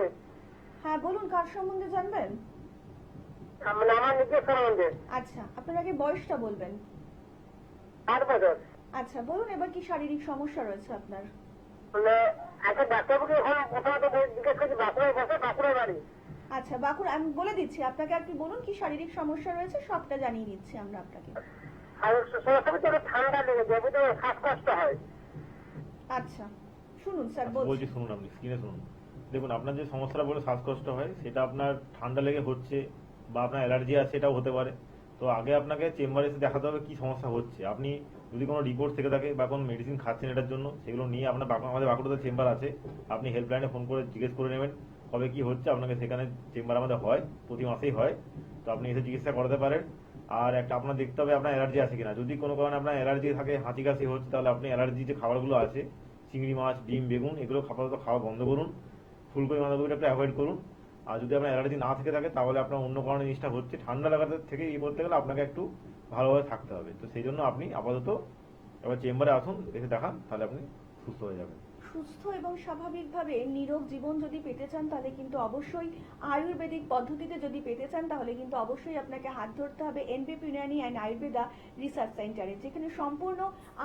হ্যাঁ বলুন, কার সম্বন্ধে জানবেন? আমার নিজের সম্বন্ধে। আচ্ছা, আপনার আগে বয়সটা বলবেন। 8 বছর। আচ্ছা বলুন, এবার কি শারীরিক সমস্যা রয়েছে আপনার? মানে একটা ডাক্তারবাবুকে এখন প্রথমত জিজ্ঞেস করছি, বাঁকুড়ায় বসে, বাঁকুড়ার বাড়ি। আচ্ছা, বাঁকুড়া। আমি বলে দিচ্ছি আপনাকে, আপনি বলুন কি শারীরিক সমস্যা রয়েছে, সবটা জানিয়ে দিচ্ছি আমরা আপনাকে। আর সমস্যা ঠান্ডা লেগেছে, বুঝতে শ্বাসকষ্ট হয়। আচ্ছা শুনুন স্যার, বলছি শুনুন, আপনি স্ক্রিনে শুনুন। দেখুন, আপনার যে সমস্যাটা বলে শ্বাসকষ্ট হয় সেটা আপনার ঠান্ডা লেগে হচ্ছে বা আপনার অ্যালার্জি আছে, এটাও হতে পারে। তো আগে আপনাকে চেম্বারে এসে দেখাতে হবে কি সমস্যা হচ্ছে। আপনি যদি কোনো রিপোর্ট থেকে থাকে বা কোনো মেডিসিন খাচ্ছেন এটার জন্য, সেগুলো নিয়ে আপনার আমাদের বাঁকুড়াতে চেম্বার আছে, আপনি হেল্পলাইনে ফোন করে জিজ্ঞেস করে নেবেন কবে কি হচ্ছে। আপনাকে সেখানে চেম্বার আমাদের হয়, প্রতি মাসেই হয়, তো আপনি এসে চিকিৎসা করাতে পারেন। আর একটা আপনার দেখতে হবে আপনার অ্যালার্জি আছে কিনা। যদি কোনো কারণে আপনার অ্যালার্জি থাকে, হাঁচি কাশি হচ্ছে, তাহলে আপনি অ্যালার্জি যে খাবারগুলো আছে, চিংড়ি মাছ, ডিম, বেগুন, এগুলো আপাতত খাওয়া বন্ধ করুন। ফুলকপি, বাঁধাকপিটা একটু অ্যাভয়েড করুন। আর যদি আপনার অ্যালার্জি না থেকে থাকে তাহলে আপনার অন্য কারণে জিনিসটা হচ্ছে, ঠান্ডা লাগাতে থেকে ইয়ে করতে গেলে আপনাকে একটু ভালোভাবে থাকতে হবে। তো সেই জন্য আপনি আপাতত এবার চেম্বারে আসুন, এসে দেখান, তাহলে আপনি সুস্থ হয়ে যাবেন। সুস্থ এবং স্বাভাবিকভাবে নিরোগ জীবন যদি পেতে চান তাহলে কিন্তু অবশ্যই আয়ুর্বেদিক পদ্ধতিতে যদি পেতে চান তাহলে কিন্তু অবশ্যই আপনাকে হাত ধরতে হবে এনবিপি ইউনানি অ্যান্ড আয়ুর্বেদা রিসার্চ সেন্টারে, যেখানে সম্পূর্ণ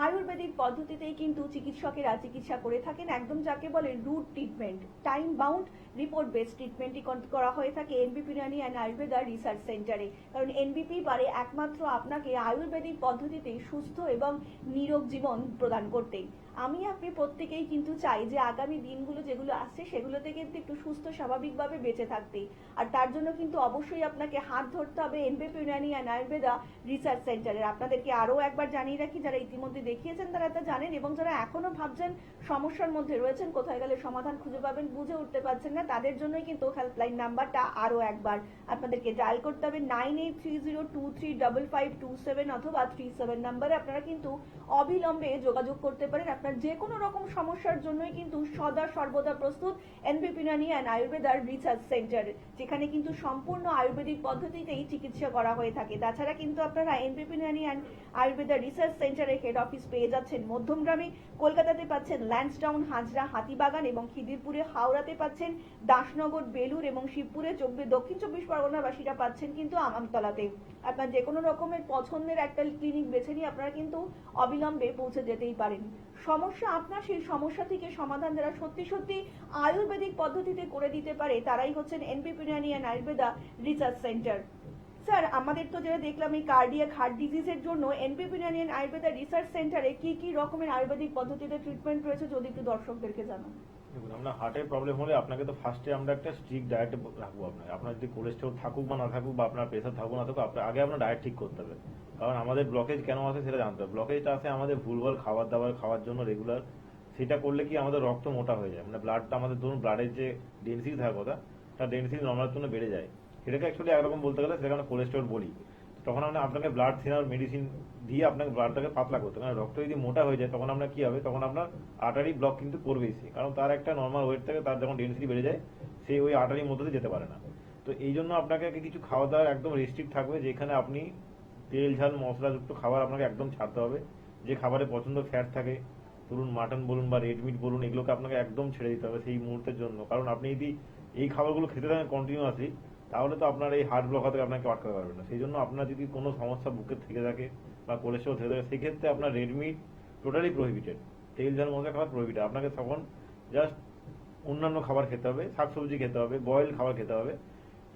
আয়ুর্বেদিক পদ্ধতিতেই কিন্তু চিকিৎসকেরা চিকিৎসা করে থাকেন। একদম যাকে বলে root treatment, time bound report based ট্রিটমেন্টই করা হয়ে থাকে NBP Unani and Ayurveda research সেন্টারে। কারণ এনবিপি পারে একমাত্র আপনাকে আয়ুর্বেদিক পদ্ধতিতে সুস্থ এবং নিরোগ জীবন প্রদান করতেই। আপনি প্রত্যেকেই কিন্তু চাই যে আগামী দিনগুলো যেগুলো আসছে সেগুলোতে কিন্তু একটু সুস্থ স্বাভাবিকভাবে বেঁচে থাকতে, আর তার জন্য কিন্তু অবশ্যই আপনাকে হাত ধরতে হবে এনবিপি ইউনানি অ্যান্ড আয়ুর্বেদা রিসার্চ সেন্টারের। আপনাদেরকে আরও একবার জানিয়ে রাখি, যারা ইতিমধ্যে দেখিয়েছেন তারা তা জানেন, এবং যারা এখনো ভাবছেন সমস্যার মধ্যে রয়েছেন, কোথায় গেলে সমাধান খুঁজে পাবেন বুঝে উঠতে পারছেন না, তাদের জন্যই কিন্তু হেল্পলাইন নাম্বারটা আরও একবার আপনাদেরকে ডায়াল করতে হবে 9830235527 অথবা 37 নাম্বারে আপনারা কিন্তু অবিলম্বে যোগাযোগ করতে পারেন। আপনার যে কোনো রকম সমস্যার জন্যই কিন্তু সদা সর্বদা প্রস্তুত এনবিপি ইউনানি অ্যান্ড আয়ুর্বেদার রিসার্চ সেন্টার, যেখানে কিন্তু সম্পূর্ণ আয়ুর্বেদিক পদ্ধতিতেই চিকিৎসা করা হয়ে থাকে। তাছাড়া কিন্তু আপনারা এনবিপি ইউনানি অ্যান্ড আয়ুর্বেদার রিসার্চ সেন্টারের হেড অফিস পেয়ে যাচ্ছেন মধ্যমগ্রামে, কলকাতাতে পাচ্ছেন ল্যান্সডাউন, হাজরা, হাতিবাগান এবং খিদিরপুরে, হাওড়াতে পাচ্ছেন দাসনগর, বেলুর এবং শিবপুরে দক্ষিণ 24 পরগনাবাসীরা পাচ্ছেন কিন্তু আমতলাতে। আপনার যে কোনো রকমের পছন্দের একটা ক্লিনিক বেছে নিয়ে আপনারা কিন্তু অবিলম্বে পৌঁছে যেতেই পারেন। সমস্যা আপনার, সেই সমস্যা থেকে সমাধান যারা সত্যি সত্যি আয়ুর্বেদিক পদ্ধতিতে করে দিতে পারে তারাই হচ্ছেন এনবিপি Unani and Ayurveda research centre. Sir, আমাদের তো যেটা দেখলাম এই কার্ডিয়াক হার্ট ডিজিজের জন্য এনবিপি ইউনানি অ্যান্ড আয়ুর্বেদা রিসার্চ সেন্টারে কি কি রকমের আয়ুর্বেদিক পদ্ধতিতে ট্রিটমেন্ট রয়েছে যদি একটু দর্শকদেরকে জানান। দেখুন, আপনার হার্টের প্রবলেম হলে আপনাকে তো ফার্স্টে আমরা একটা স্ট্রিক্ট ডায়েটে রাখবো। আপনার যদি কোলেস্ট্রল থাকুক বা না থাকুক বা আপনার প্রেশার থাকুক না থাকুক, আগে আপনার ডায়েট ঠিক করতে হবে। কারণ আমাদের ব্লকেজ কেন আসে সেটা জানতে হবে। ব্লকেজটা আসে আমাদের ভুলভাল খাবার দাবার খাওয়ার জন্য রেগুলার। সেটা করলে কি আমাদের রক্ত মোটা হয়ে যায়, মানে ব্লাডটা আমাদের ধরুন ব্লাডের যে ডেন্সিটি থাকার কথা তার ডেন্সিটি নর্মাল জন্য বেড়ে যায়। সেটাকে অ্যাকচুয়ালি একরকম বলতে গেলে সেটাকে আমরা কোলেস্ট্রল বলি। তখন আমরা আপনাকে ব্লাড থিনার মেডিসিন দিয়ে আপনাকে ব্লাডটাকে পাতলা করতে, কারণ রক্ত যদি মোটা হয়ে যায় তখন আপনার কি হবে, তখন আপনার আর্টারি ব্লক কিন্তু করবেই সে, কারণ তার একটা নর্মাল ওয়েট থেকে তার যখন ডেন্সিটি বেড়ে যায় সে ওই আর্টারির মধ্যে দিয়ে যেতে পারে না। তো এই জন্য আপনাকে কিছু খাওয়া দাওয়ার একদম রেস্ট্রিক্ট থাকবে, যেখানে আপনি তেল ঝাল মশলাযুক্ত খাবার আপনাকে একদম ছাড়তে হবে। যে খাবারে পছন্দ ফ্যাট থাকে, ধরুন মাটন বলুন বা রেড মিট বলুন, এগুলোকে আপনাকে একদম ছেড়ে দিতে হবে সেই মুহূর্তের জন্য। কারণ আপনি যদি এই খাবারগুলো খেতে থাকেন কন্টিনিউয়াসলি তাহলে তো আপনার এই হার্ট ব্লক থেকে আপনাকে আটকাতে পারবে না। সেই জন্য আপনার যদি কোনো সমস্যা বুকে থেকে থাকে বা কোলেস্ট্রল থেকে থাকে সেক্ষেত্রে আপনার রেড মিট টোটালি প্রহিবিটেড, তেল ঝাল মশলা খাবার প্রহিবিটেড। আপনাকে তখন জাস্ট অন্যান্য খাবার খেতে হবে, শাকসবজি খেতে হবে, বয়েল খাবার খেতে হবে।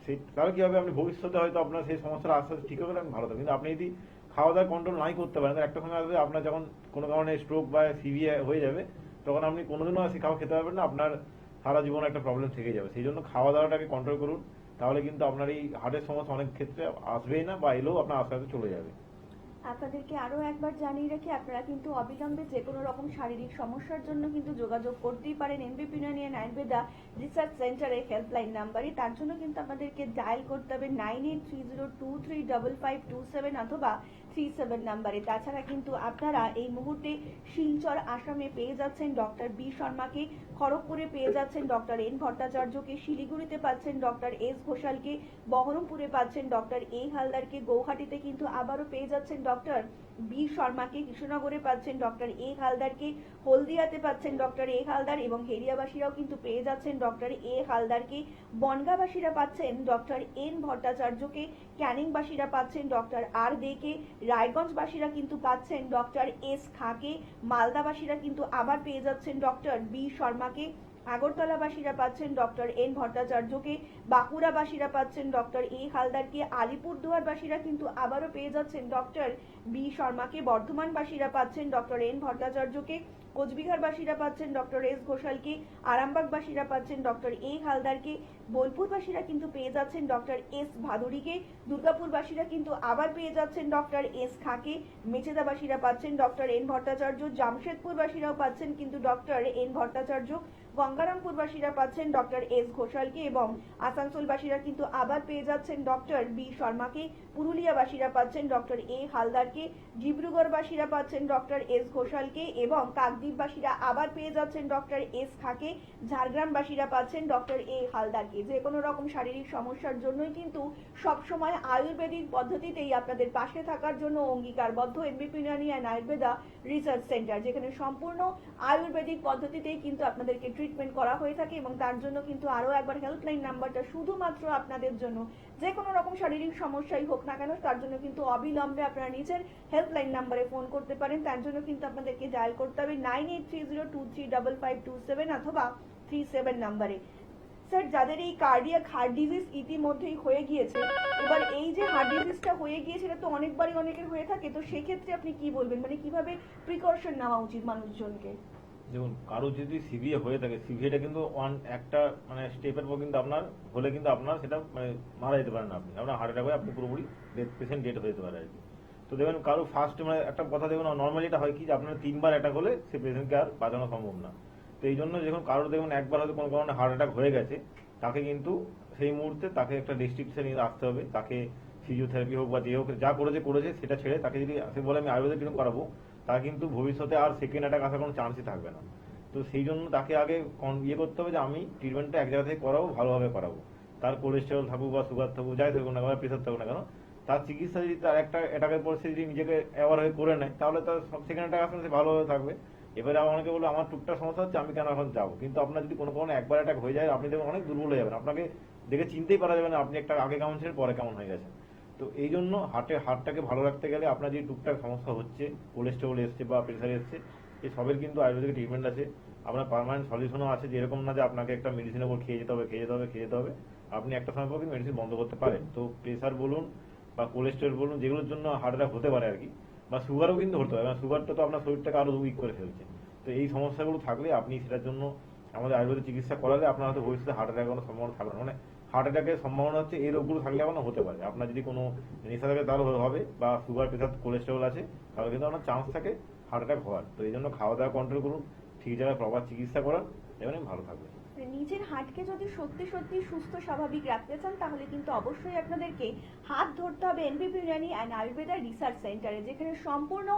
সেই তাহলে কি হবে, আপনি ভবিষ্যতে হয়তো আপনার সেই সমস্যাটা আস্তে আস্তে ঠিক হবে, ভালো থাকবে। কিন্তু আপনি যদি খাওয়া দাওয়া কন্ট্রোল নাই করতে পারেন একটা সময় আসবে আপনার যখন কোনো কারণে স্ট্রোক বা সিভিএ হয়ে যাবে, তখন আপনি কোনোদিনও সেই খাবার খেতে পারবেন না, আপনার সারা জীবন একটা প্রবলেম থেকে যাবে। সেই জন্য খাওয়া দাওয়াটাকে কন্ট্রোল করুন, তাহলে কিন্তু আপনার এই হার্টের সমস্যা অনেক ক্ষেত্রে আসবেই না বা এলেও আপনার আস্তে আস্তে চলে যাবে। আপনাদেরকে আরো একবার জানিয়ে রাখি, আপনারা কিন্তু অবিলম্বে যে কোনো রকম শারীরিক সমস্যার জন্য কিন্তু যোগাযোগ করতেই পারেন এনবিপি ইউনানি অ্যান্ড আয়ুর্বেদা রিসার্চ সেন্টারে হেল্পলাইন নাম্বারে। তার জন্য কিন্তু আপনাদেরকে ডায়াল করতে হবে 9830235527 অথবা 37 নাম্বারে। তাছাড়া কিন্তু আপনারা এই মুহূর্তে শিলচর আসামে পেয়ে যাচ্ছেন ডক্টর বি শর্মাকে, খড়গপুরে পেয়ে যাচ্ছেন ডক্টর এন ভট্টাচার্যকে, শিলিগুড়িতে পাচ্ছেন ডক্টর এস ঘোষালকে, বহরমপুরে পাচ্ছেন ডক্টর এ হালদারকে, গৌহাটিতে কিন্তু আবারও পেয়ে যাচ্ছেন ডক্টর বি শর্মাকে, কৃষ্ণনগরে পাচ্ছেন ডক্টর এ হালদারকে, হলদিয়াতে পাচ্ছেন ডক্টর এ হালদার এবং হেরিয়াবাসীরাও কিন্তু পেয়ে যাচ্ছেন ডক্টর এ হালদারকে, বনগাঁবাসীরা পাচ্ছেন ডক্টর এন ভট্টাচার্যকে, ক্যানিংবাসীরা পাচ্ছেন ডক্টর আর দেকে, রায়গঞ্জবাসীরা কিন্তু পাচ্ছেন ডক্টর এস খাকে, মালদাবাসীরা কিন্তু আবার পেয়ে যাচ্ছেন ডক্টর বি শর্মাকে, আগরতলাবাসীরা পাচ্ছেন ডক্টর এন ভট্টাচার্যকে, বাঁকুড়াবাসীরা পাচ্ছেন ডক্টর এ হালদারকে, আলিপুরদুয়ারবাসীরা কিন্তু আবারও পেয়ে যাচ্ছেন ডক্টর বি শর্মাকে, বর্ধমানবাসীরা পাচ্ছেন ডক্টর এন ভট্টাচার্যকে, কোচবিহারবাসীরা পাচ্ছেন ডক্টর এস ঘোষালকে, আরামবাগবাসীরা পাচ্ছেন ডক্টর এ হালদারকে, বোলপুরবাসীরা কিন্তু পেয়ে যাচ্ছেন ডক্টর এস ভাদুড়িকে, দুর্গাপুরবাসীরা কিন্তু আবার পেয়ে যাচ্ছেন ডক্টর এস খাকে, মেচেদাবাসীরা পাচ্ছেন ডক্টর এন ভট্টাচার্য, জামশেদপুরবাসীরাও পাচ্ছেন কিন্তু ডক্টর এন ভট্টাচার্য, গঙ্গারামপুরবাসীরা পাচ্ছেন ডক্টর এস ঘোষালকে এবং আসানসোলবাসীরা কিন্তু আবার পেয়ে যাচ্ছেন ডক্টর বি শর্মাকে, পুরুলিয়াবাসীরা পাচ্ছেন ডক্টর এ হালদারকে, ডিব্রুগড়বাসীরা পাচ্ছেন ডক্টর এস ঘোষালকে এবং কাকদ্বীপবাসীরা আবার পেয়ে যাচ্ছেন ডক্টর এস খাকে, ঝাড়গ্রামবাসীরা পাচ্ছেন ডক্টর এ হালদারকে। যে কোনো রকম শারীরিক সমস্যার জন্যই কিন্তু সবসময় আয়ুর্বেদিক পদ্ধতিতেই আপনাদের পাশে থাকার জন্য অঙ্গীকারবদ্ধ NBP Unani and Ayurveda research centre, যেখানে সম্পূর্ণ আয়ুর্বেদিক পদ্ধতিতেই কিন্তু আপনাদেরকে ট্রিটমেন্ট করা হয়ে থাকে। এবং তার জন্য কিন্তু আরো একবার হেল্পলাইন নাম্বারটা শুধুমাত্র আপনাদের জন্য, যে কোনো রকম শারীরিক সমস্যাই হোক না কেন তার জন্য কিন্তু অবিলম্বে আপনারা নিজের হেল্পলাইন নাম্বারে ফোন করতে পারেন। তার জন্য কিন্তু আপনাদেরকে ডায়াল করতে হবে 9830235527 অথবা 37 নাম্বারে। স্যার, যাদের এই কার্ডিয়াক হার্ট ডিজিজ ইতিমধ্যেই হয়ে গিয়েছে, এবার এই যে হার্ট ডিজিজটা হয়ে গিয়েছে এটা তো অনেকবারই অনেকের হয়ে থাকে, তো সেক্ষেত্রে আপনি কি বলবেন, মানে কিভাবে প্রিকশন নেওয়া উচিত মানুষজনকে? দেখুন, কারো যদি সিভিএ হয়ে থাকে, সিভিএটা কিন্তু একটা মানে স্টেপের পর কিন্তু আপনার হলে কিন্তু আপনার সেটা মানে মারা যেতে পারেন, আপনার হার্ট অ্যাটাক হয়ে আপনি পুরোপুরি পেশেন্ট ডেড হয়ে যেতে পারে আর কি। তো দেখবেন কারো ফার্স্ট মানে একটা কথা দেখবেন নর্মালি এটা হয় কি যে আপনার 3বার অ্যাটাক হলে সে পেশেন্টকে আর বাঁচানো সম্ভব না। তো এই জন্য যখন কারোর দেখবেন একবার হয়তো কোনো কারণে হার্ট অ্যাটাক হয়ে গেছে, তাকে কিন্তু সেই মুহূর্তে তাকে একটা রেস্ট্রিকশন নিয়ে আসতে হবে। তাকে ফিজিওথেরাপি হোক বা যে হোক যা করেছে সেটা ছেড়ে তাকে যদি সে বলে আমি আয়ুর্বেদিক ট্রিটমেন্ট করাবো, তার কিন্তু ভবিষ্যতে আর সেকেন্ড অ্যাটাক আসার কোনো চান্সই থাকবে না। তো সেই জন্য তাকে আগে করতে হবে যে আমি ট্রিটমেন্টটা এক জায়গা থেকে করাবো, ভালোভাবে করাবো। তার কোলেস্টেরল থাকুক বা সুগার থাকুক, যাই থাকুক না কেন, প্রেশার থাকুক না কেন, তার চিকিৎসা যদি তার একটা অ্যাটাকের পর সে যদি নিজেকে অ্যাওয়ার হয়ে করে নেয় তাহলে তার সেকেন্ড অ্যাটাক আসলে সে ভালোভাবে থাকবে। এবারে আবার অনেকে বললো আমার টুকটাক সমস্যা হচ্ছে, আমি কেন এখন যাবো, কিন্তু আপনার যদি কোনো কারণে একবার অ্যাটাক হয়ে যায় আপনি দেখবেন অনেক দুর্বল হয়ে যাবেন, আপনাকে দেখে চিনতেই পারা যাবে না আপনি একটা আগে কেমন ছিলেন পরে কেমন হয়ে গেছে। তো এই জন্য হার্টটাকে ভালো রাখতে গেলে আপনার যে টুকটাক সমস্যা হচ্ছে, কোলেস্টেরল এসছে বা প্রেশার এসছে, এই সবের কিন্তু আয়ুর্বেদিক ট্রিটমেন্ট আছে, আপনার পার্মানেন্ট সলিউশনও আছে, যে এরকম না যে আপনাকে একটা মেডিসিনের উপর খেয়ে যেতে হবে, আপনি একটা সময় পর কিন্তু মেডিসিন বন্ধ করতে পারেন। তো প্রেশার বলুন বা কোলেস্টেরল বলুন, যেগুলোর জন্য হার্ট অ্যাটাক হতে পারে আর কি, বা সুগারও কিন্তু হতে পারে, সুগারটা তো আপনার শরীরটাকে আরো উইক করে ফেলছে। তো এই সমস্যাগুলো থাকলে আপনি সেটার জন্য আমাদের আয়ুর্বেদিক চিকিৎসা করালে আপনার হয়তো ভবিষ্যতে হার্ট অ্যাটাকের কোনো সম্ভাবনা থাকবে না। মানে হার্ট অ্যাটাকের সম্ভাবনা হচ্ছে এই রোগগুলো থাকলে আপনার হতে পারে। আপনার যদি কোনো নেশা থাকে তাহলে হবে, বা সুগার প্রেশার কোলেস্টেরল আছে তাহলে কিন্তু আপনার চান্স থাকে হার্ট অ্যাটাক হওয়ার। তো এই জন্য খাওয়া দাওয়া কন্ট্রোল করুন, ঠিক জায়গায় প্রপার চিকিৎসা করান, এমনি ভালো থাকবে। নিজের হার্টকে যদি সত্যি সত্যি সুস্থ স্বাভাবিক রাখতে চান তাহলে কিন্তু অবশ্যই আপনাদেরকে হাত ধরতে হবে এনবিপি ইউনানি অ্যান্ড আয়ুর্বেদা রিসার্চ সেন্টারে, যেখানে সম্পূর্ণ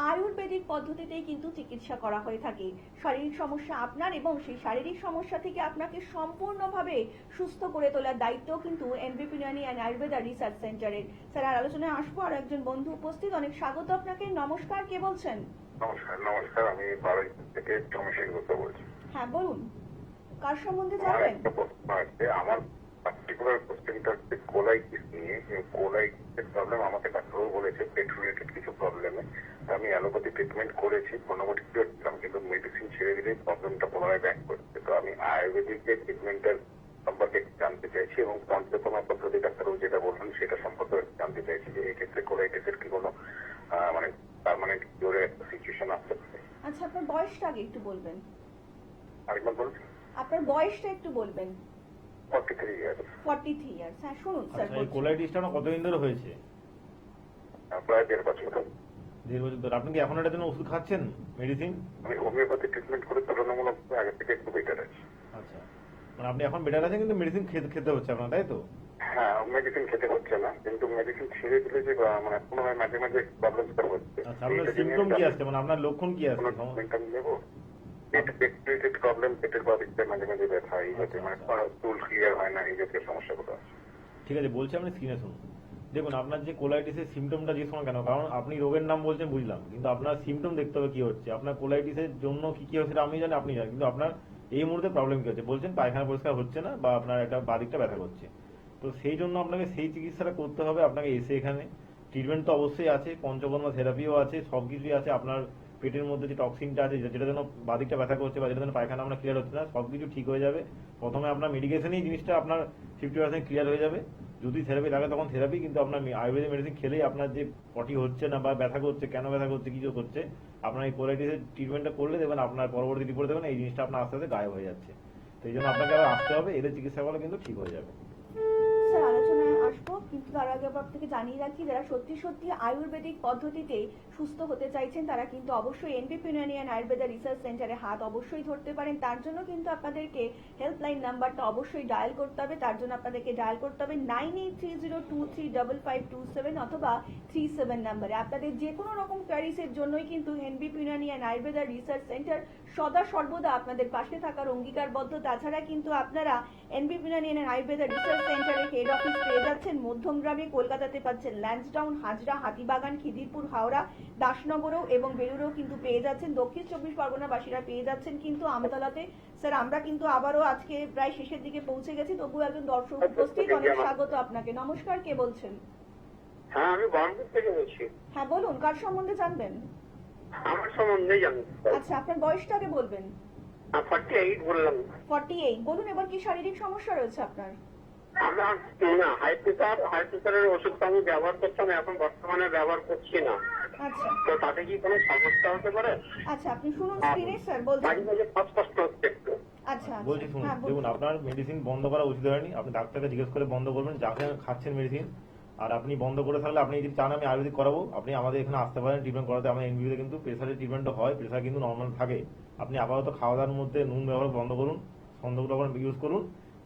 আয়ুর্বেদিক পদ্ধতিতেই কিন্তু চিকিৎসা করা হয়ে থাকে। শারীরিক সমস্যা আপনার এবং সেই শারীরিক সমস্যা থেকে আপনাকে সম্পূর্ণভাবে সুস্থ করে তোলার দায়িত্ব কিন্তু এনবিপি ইউনানি অ্যান্ড আয়ুর্বেদা রিসার্চ সেন্টারের। স্যার, আর আলোচনায় আসবো, আর একজন বন্ধু উপস্থিত, অনেক স্বাগত আপনাকে। নমস্কার, কে বলছেন? নমস্কার, আমি বারোই থেকে চমশের কথা বলছি। হ্যাঁ বলুন, কার সম্বন্ধে জানবেন? আমার পার্টিকুলার কোশ্চেনটা হচ্ছে কোলাইটিস নিয়ে। কোলাইটিসের প্রবলেম আমাকে ডাক্তারবাবু বলেছে পেট রিলেটেড কিছু প্রবলেমে। আমি অ্যালোপ্যাথি ট্রিটমেন্ট করেছি, মোটামুটি কিওর ছিলাম, কিন্তু মেডিসিন ছেড়ে দিলেই প্রবলেমটা পুনরায় ব্যাক করছে। তো আমি আয়ুর্বেদিক যে ট্রিটমেন্টের সম্পর্কে জানতে চাইছি, এবং পঞ্চকর্মা পদ্ধতি ডাক্তারবাবু যেটা বললেন সেটা সম্পর্কে জানতে চাইছি, যে এই ক্ষেত্রে কোলাইটিসের কি কোনো মানে পার্মানেন্ট কিওরের সিচুয়েশন আসতে পারে। আচ্ছা, আপনার বয়সটা আগে একটু বলবেন। আরেকবার বলছি, আপনার বয়সটা একটু বলবেন। 43 ইয়ার্স। 43 ইয়ার্স। হ্যাঁ শুনুন স্যার। এই কোলাইটিসটা কতদিন ধরে হয়েছে? প্রায় 1.5 বছর। 1.5 বছর ধরে। আপনি কি এখন এটার জন্য ওষুধ খাচ্ছেন, মেডিসিন? আমি হোমিওপ্যাথি ট্রিটমেন্ট করে তুলনামূলকভাবে আগে থেকে একটু বেটার আছি। আচ্ছা, মানে আপনি এখন বেটার আছেন কিন্তু মেডিসিন খেতে হচ্ছে আপনার, তাই তো? হ্যাঁ, মেডিসিন খেতে হচ্ছে না, কিন্তু মেডিসিন ছেড়ে দিলে যে মানে পুনরায় মাঝে মাঝে প্রবলেমটা হচ্ছে। আচ্ছা, আপনার সিমটম কি আসছে, মানে আপনার লক্ষণ কি আসছে? পেটের প্রবলেম, পেটের বাদিকটা মাঝে মাঝে ব্যথা, এই জাতীয় মানে চুল ক্লিয়ার হয় না, এই জাতীয় সমস্যাগুলো আছে। ঠিক আছে, বলছি আপনি স্ক্রিনে শুনুন। দেখুন, আপনার যে কোলাইটিসের সিমটমটা জিজ্ঞেস কেন, কারণ আপনি রোগের নাম বলছেন বুঝলাম, কিন্তু আপনার সিমটম দেখতে হবে কি হচ্ছে। আপনার কোলাইটিসের জন্য কি হচ্ছে সেটা আমি জানি, আপনি জানেন, কিন্তু আপনার এই মুহূর্তে প্রবলেম কি হচ্ছে? বলছেন পায়খানা পরিষ্কার হচ্ছে না, বা আপনার একটা বাদিকটা ব্যথা করছে। তো সেই জন্য আপনাকে সেই চিকিৎসাটা করতে হবে। আপনাকে এসে এখানে ট্রিটমেন্ট তো অবশ্যই আছে, পঞ্চকর্মা থেরাপিও আছে, সবকিছুই আছে। আপনার পেটের মধ্যে যে টক্সিনটা আছে, যেটার জন্য বাদিকটা ব্যথা করছে বা যেটার জন্য পায়খানা আপনার ক্লিয়ার হচ্ছে না, সবকিছু ঠিক হয়ে যাবে। প্রথমে আপনার মেডিকেশনেই জিনিসটা আপনার 50% ক্লিয়ার হয়ে যাবে। যদি থেরাপি লাগে তখন থেরাপি, কিন্তু আপনার আয়ুর্বেদিক মেডিসিন খেলেই আপনার যে পটি হচ্ছে না বা ব্যথা করছে, কেন ব্যথা করছে, কিছু করছে, আপনার এই কোলাইটিসের ট্রিটমেন্টটা করলে দেখবেন আপনার পরবর্তী রিপোর্ট দেবেন এই জিনিসটা আপনার আস্তে আস্তে গায়েব হয়ে যাচ্ছে। তো এই জন্য আপনাকে আবার আসতে হবে, এদের চিকিৎসা করলে কিন্তু ঠিক হয়ে যাবে। স্যার, আলোচনায় আসবো, কিন্তু তার আগে আপনাকে জানিয়ে রাখি, যারা সত্যি সত্যি আয়ুর্বেদিক পদ্ধতিতে সুস্থ হতে চাইছেন তারা কিন্তু অবশ্যই এনবিপি ইউনানি অ্যান্ড আয়ুর্বেদা রিসার্চ সেন্টারে হাত অবশ্যই ধরতে পারেন। তার জন্য কিন্তু আপনাদেরকে হেল্পলাইন নাম্বারটা অবশ্যই ডায়াল করতে হবে। তার জন্য আপনাদেরকে ডায়াল করতে হবে 9830235527 অথবা 37 নাম্বারে। আপনাদের যে কোনো রকম কোয়ারিজের জন্যই কিন্তু এনবিপি Unani and Ayurveda research centre সদা সর্বদা আপনাদের পাশে থাকার অঙ্গীকারবদ্ধ। তাছাড়া কিন্তু আপনারা এনবিপি ইউনানি অ্যান্ড আয়ুর্বেদা রিসার্চ সেন্টারে হেড অফিস পেয়ে যাচ্ছেন মধ্যমগ্রামে, কলকাতাতে পাচ্ছেন ল্যান্সডাউন, হাজরা, হাতিবাগান, খিদিরপুর, হাওড়া, দাসনগরেও এবং বেলুড়েও কিন্তু পেয়ে যাচ্ছেন। দক্ষিণ 24 পরগনাবাসীরা পেয়ে যাচ্ছেন কিন্তু আমতলাতে। স্যার, আমরা কিন্তু আবারও আজকে প্রায় শেষের দিকে পৌঁছে গেছি, তবুও একজন দর্শক উপস্থিত, অনেক স্বাগত আপনাকে। নমস্কার, কে বলছেন? হ্যাঁ, আমি বহরমপুর থেকে বলছি। হ্যাঁ বলুন, কার সম্বন্ধে জানবেন? আমার সম্বন্ধে জানতে। আচ্ছা, আপনার বয়সটা আগে বলবেন। 48 বললাম। 48 বলুন, এবার কি শারীরিক সমস্যা রয়েছে আপনার? আমার না, হাই প্রেসারের ওষুধ আমি ব্যবহার করতাম, এখন বর্তমানে ব্যবহার করছি না। আচ্ছা, তো তাতে কি কোনো সমস্যা হতে পারে? আচ্ছা, আপনি শুনুন স্ক্রিনে স্যার বলছেন। মাঝে মাঝে কষ্ট হচ্ছে একটু। আচ্ছা, বলছি শুনুন, দেখুন, আপনার মেডিসিন বন্ধ করা উচিত হয়নি। আপনি ডাক্তারকে জিজ্ঞেস করে বন্ধ করবেন, যাকে খাচ্ছেন মেডিসিন। আর আপনি বন্ধ করে থাকলে, আপনি যদি চান আমি আয়ুর্বেদিক করাবো, আপনি আমাদের এখানে আসতে পারেন ট্রিটমেন্ট করাতে। আমাদের এনবিতে কিন্তু প্রেসারের ট্রিটমেন্টও হয়, প্রেসার কিন্তু নর্মাল থাকে। আপনি আপাতত খাওয়া দাওয়ার মধ্যে নুন ব্যবহার বন্ধ করুন, সন্দেহটা ইউজ করুন।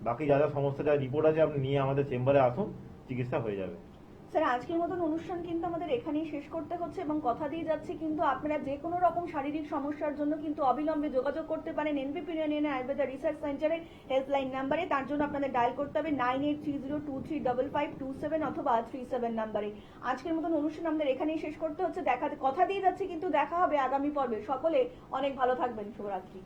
বাকি যা যা সমস্যা, যা রিপোর্ট আছে আপনি নিয়ে আমাদের চেম্বারে আসুন, চিকিৎসা হয়ে যাবে। স্যার আজকের মতন অনুষ্ঠান কিন্তু আমাদের এখানেই শেষ করতে হচ্ছে এবং কথা দিয়ে যাচ্ছি কিন্তু আপনারা যে কোনো রকম শারীরিক সমস্যার জন্য কিন্তু অবিলম্বে যোগাযোগ করতে পারেন এনবিপি ইউনানি আয়ুর্বেদা রিসার্চ সেন্টারের হেল্পলাইন নাম্বারে। তার জন্য আপনাদের ডায়াল করতে হবে 9830235527 অথবা 37 নাম্বারে। আজকের মতন অনুষ্ঠান আমাদের এখানেই শেষ করতে হচ্ছে। কথা দিয়ে যাচ্ছি কিন্তু দেখা হবে আগামী পর্বে। সকলে অনেক ভালো থাকবেন। শুভরাত্রি।